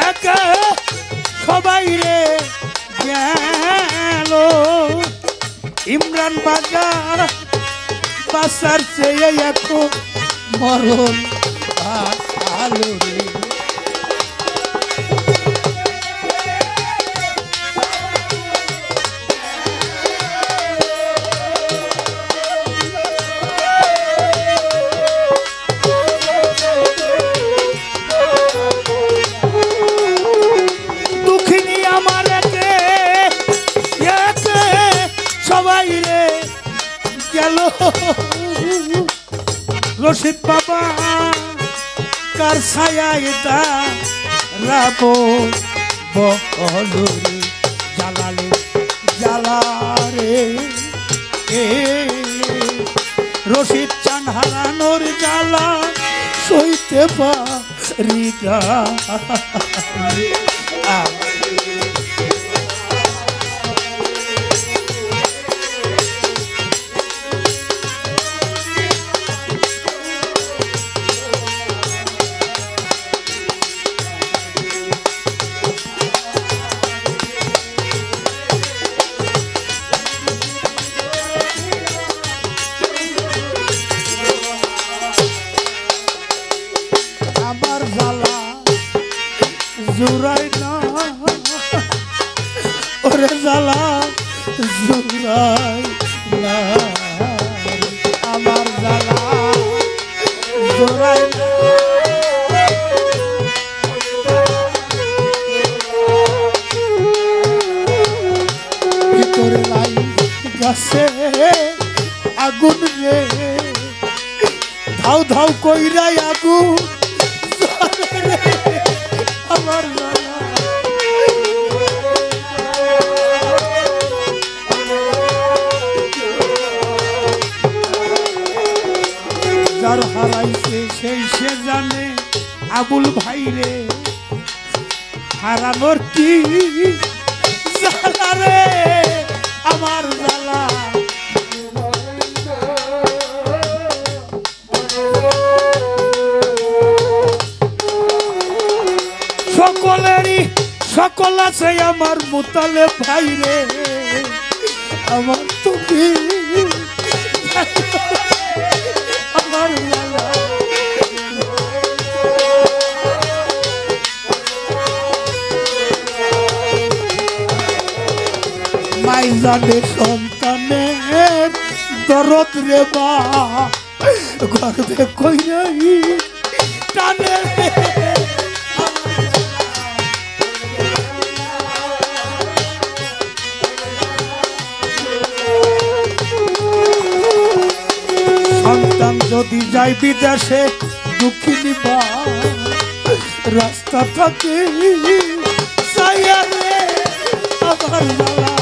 একে সবাই রে গেল ইমরান বাজার বাসার চেয়ে এখন মরণ আলো রে। দুঃখিনী আমার একে একে সবাই রে গেল রশিদ বাবা কার ছায়ায় রাব বহলুরি জালালে জালারে এ রশিদ চান হারানোর জ্বালা সইতে পারি না। আমার জ্বালা জুড়াই না ওরে জ্বালা জুড়াই না আমার জ্বালা জুড়াই না। ভিতরে লাই গাছে আগুন রে ধাউ ধাউ কইরাই আগুন জ্বলে রে আমার জ্বালা। যার হারাইছে সেই সে জানে আবুল ভাই রে হারানোর কি জ্বালা রে আমার জ্বালা। সকলেরই সকল আছে আমার মুতালে ভাই রে আমার তুমি আমার জ্বালা। মাই জানে সন্তানের দরদ রে বা গর্বে কইরাই টানে রে। সন্তান যদি যাই বিদেশে দুঃখিনী বা রাস্তা থাকে সাইয়া রে আমার জ্বালা।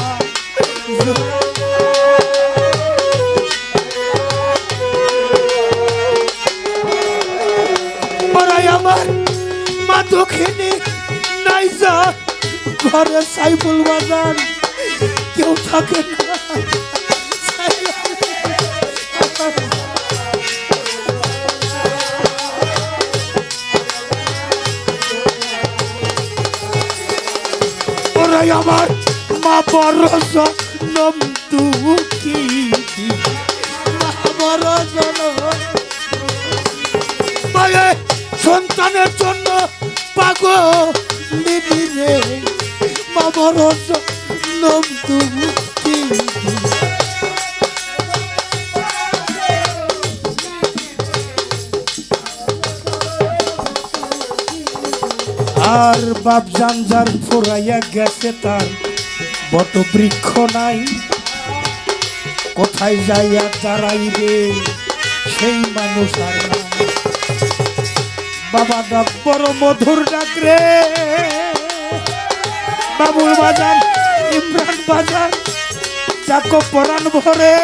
পরাই আমার মা দক্ষিণী নাই যা ঘরে সাইফুল বাজার কেউ থাকে না। ওরাই আমার মা বড় জনম দুঃখী মা বড় জনম মায়ে সন্তানের জন্য পাগল রে মা বড় জনম দুঃখী আর বাপ জানজার ফুরাইয়া গেছে তার বট বৃক্ষ নাই, কোথায় যাইয়া দাঁড়াইবে সেই মানুষ আর নাই। বাবা ডাক বড় মধুর ডাক রে, বাবুল বাজার ইমরান বাজার ডাকো পরাণ ভরে,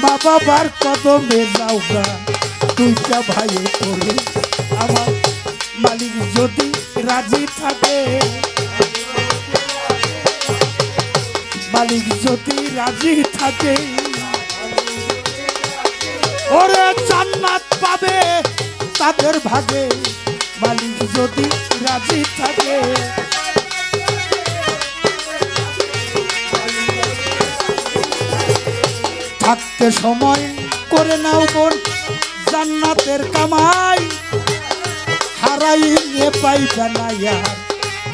মা বাবার কদমে যাও গা দুইটা ভাইয়ে পড়ে। আমার মালিক যদি রাজি থাকে, মালিক যদি রাজি থাকে, ওরে জান্নাত পাবে তাদের ভাগে, মালিক যদি রাজি থাকে। থাকতে সময় করে নাও বোন জান্নাতের কামাই, হারাইলে পাইবে না ইয়ার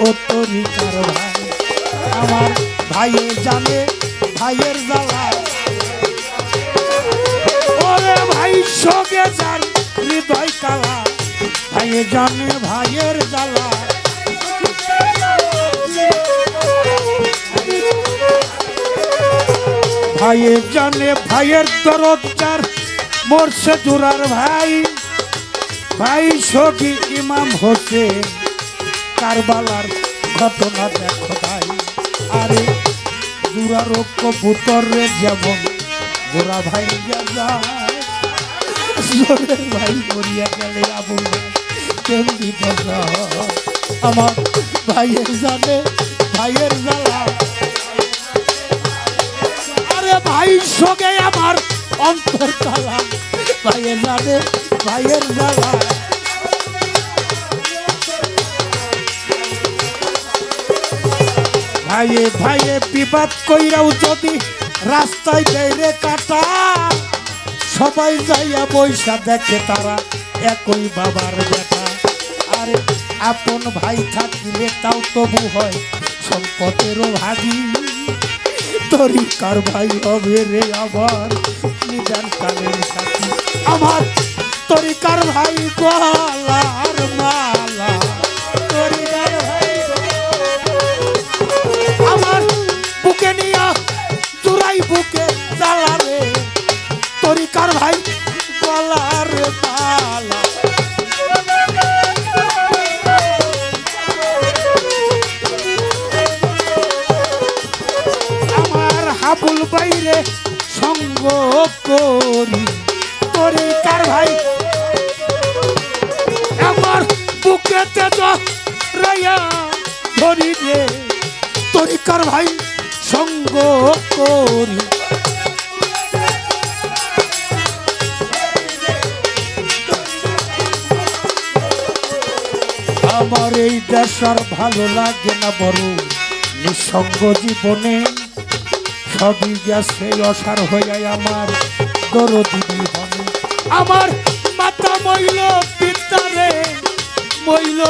ও তরিকার ভাই। আমার ভাইয়ে জানে ভাইয়ের জ্বালা, ওরে ভাই সগে যার হৃদয় কালা, ভাইয়ে জানে ভাইয়ের জ্বালা। ভাইয়ে জানে ভাইয়ের দরদ যার, মরছে জোরার ভাই, ভাই সখী ইমাম হোসেন কারবালার ঘটনা দেখো ভাই। আরে জোরার কবুতর রে যেমন গোরা ভাই যায়, জোরের ভাই মরিয়া গেলে আবুল কেমনি কথা। আমার ভাইয়ের জানে ভাইয়ের জ্বালা, আরে ভাই সঙ্গে আমার অন্তর কালা, ভাইয়ের জানে ভাইয়ের জ্বালা। ভাইয়ে ভাইয়ে বিবাদ কইরাও যদি রাস্তায় দেয় রে কাটা, সবাই যাইয়া বৈশা দেখে তারা একই বাবার বেটা। আরে আপন ভাই থাকিলে তাও তবু হয় সম্পদের ভাগী, তরিকার ভাই হবে রে আবার নিজান কালের সাথী। আমার তরিকার ভাই গলার মালা, তরিকার ভাই আমার বুকে নিয়া জুড়াই বুকে জ্বালা রে, তরিকার ভাই গলার মালা। আমার হাবুল বাইরে সঙ্গ করি, তরিকার ভাই আমার বুকেতে জড়াইয়া ধরি রে, তরিকার ভাই সঙ্গ করি। আমার এই দেশ আর ভালো লাগে না বড় নিঃসঙ্গ জীবনে, সবই গেছে অসার হইয়া আমার দরদি বিহনে। আমার মাথা মইল পিতারে মইল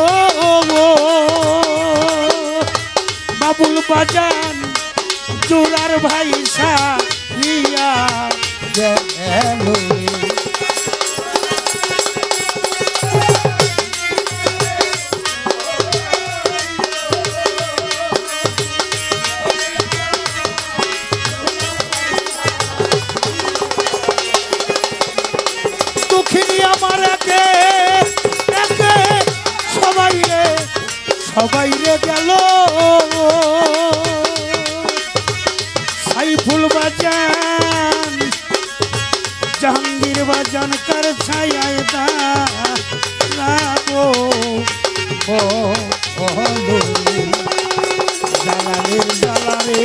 বাবুল বাজান জোরার ভাই সারিয়া গেল রে। সবাই রে গেল সাইফুল বাজান জাহাঙ্গীর বাজান কার ছায়ায় দাঁড়াবো জালালের জালারে।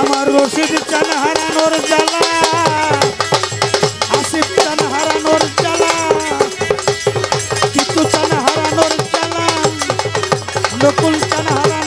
আমার রশিদ চান হারানোর জ্বালা, আসিফ চান হারানোর জ্বালা, কিতু চান হারানোর জ্বালা, নকুল চান হারানোর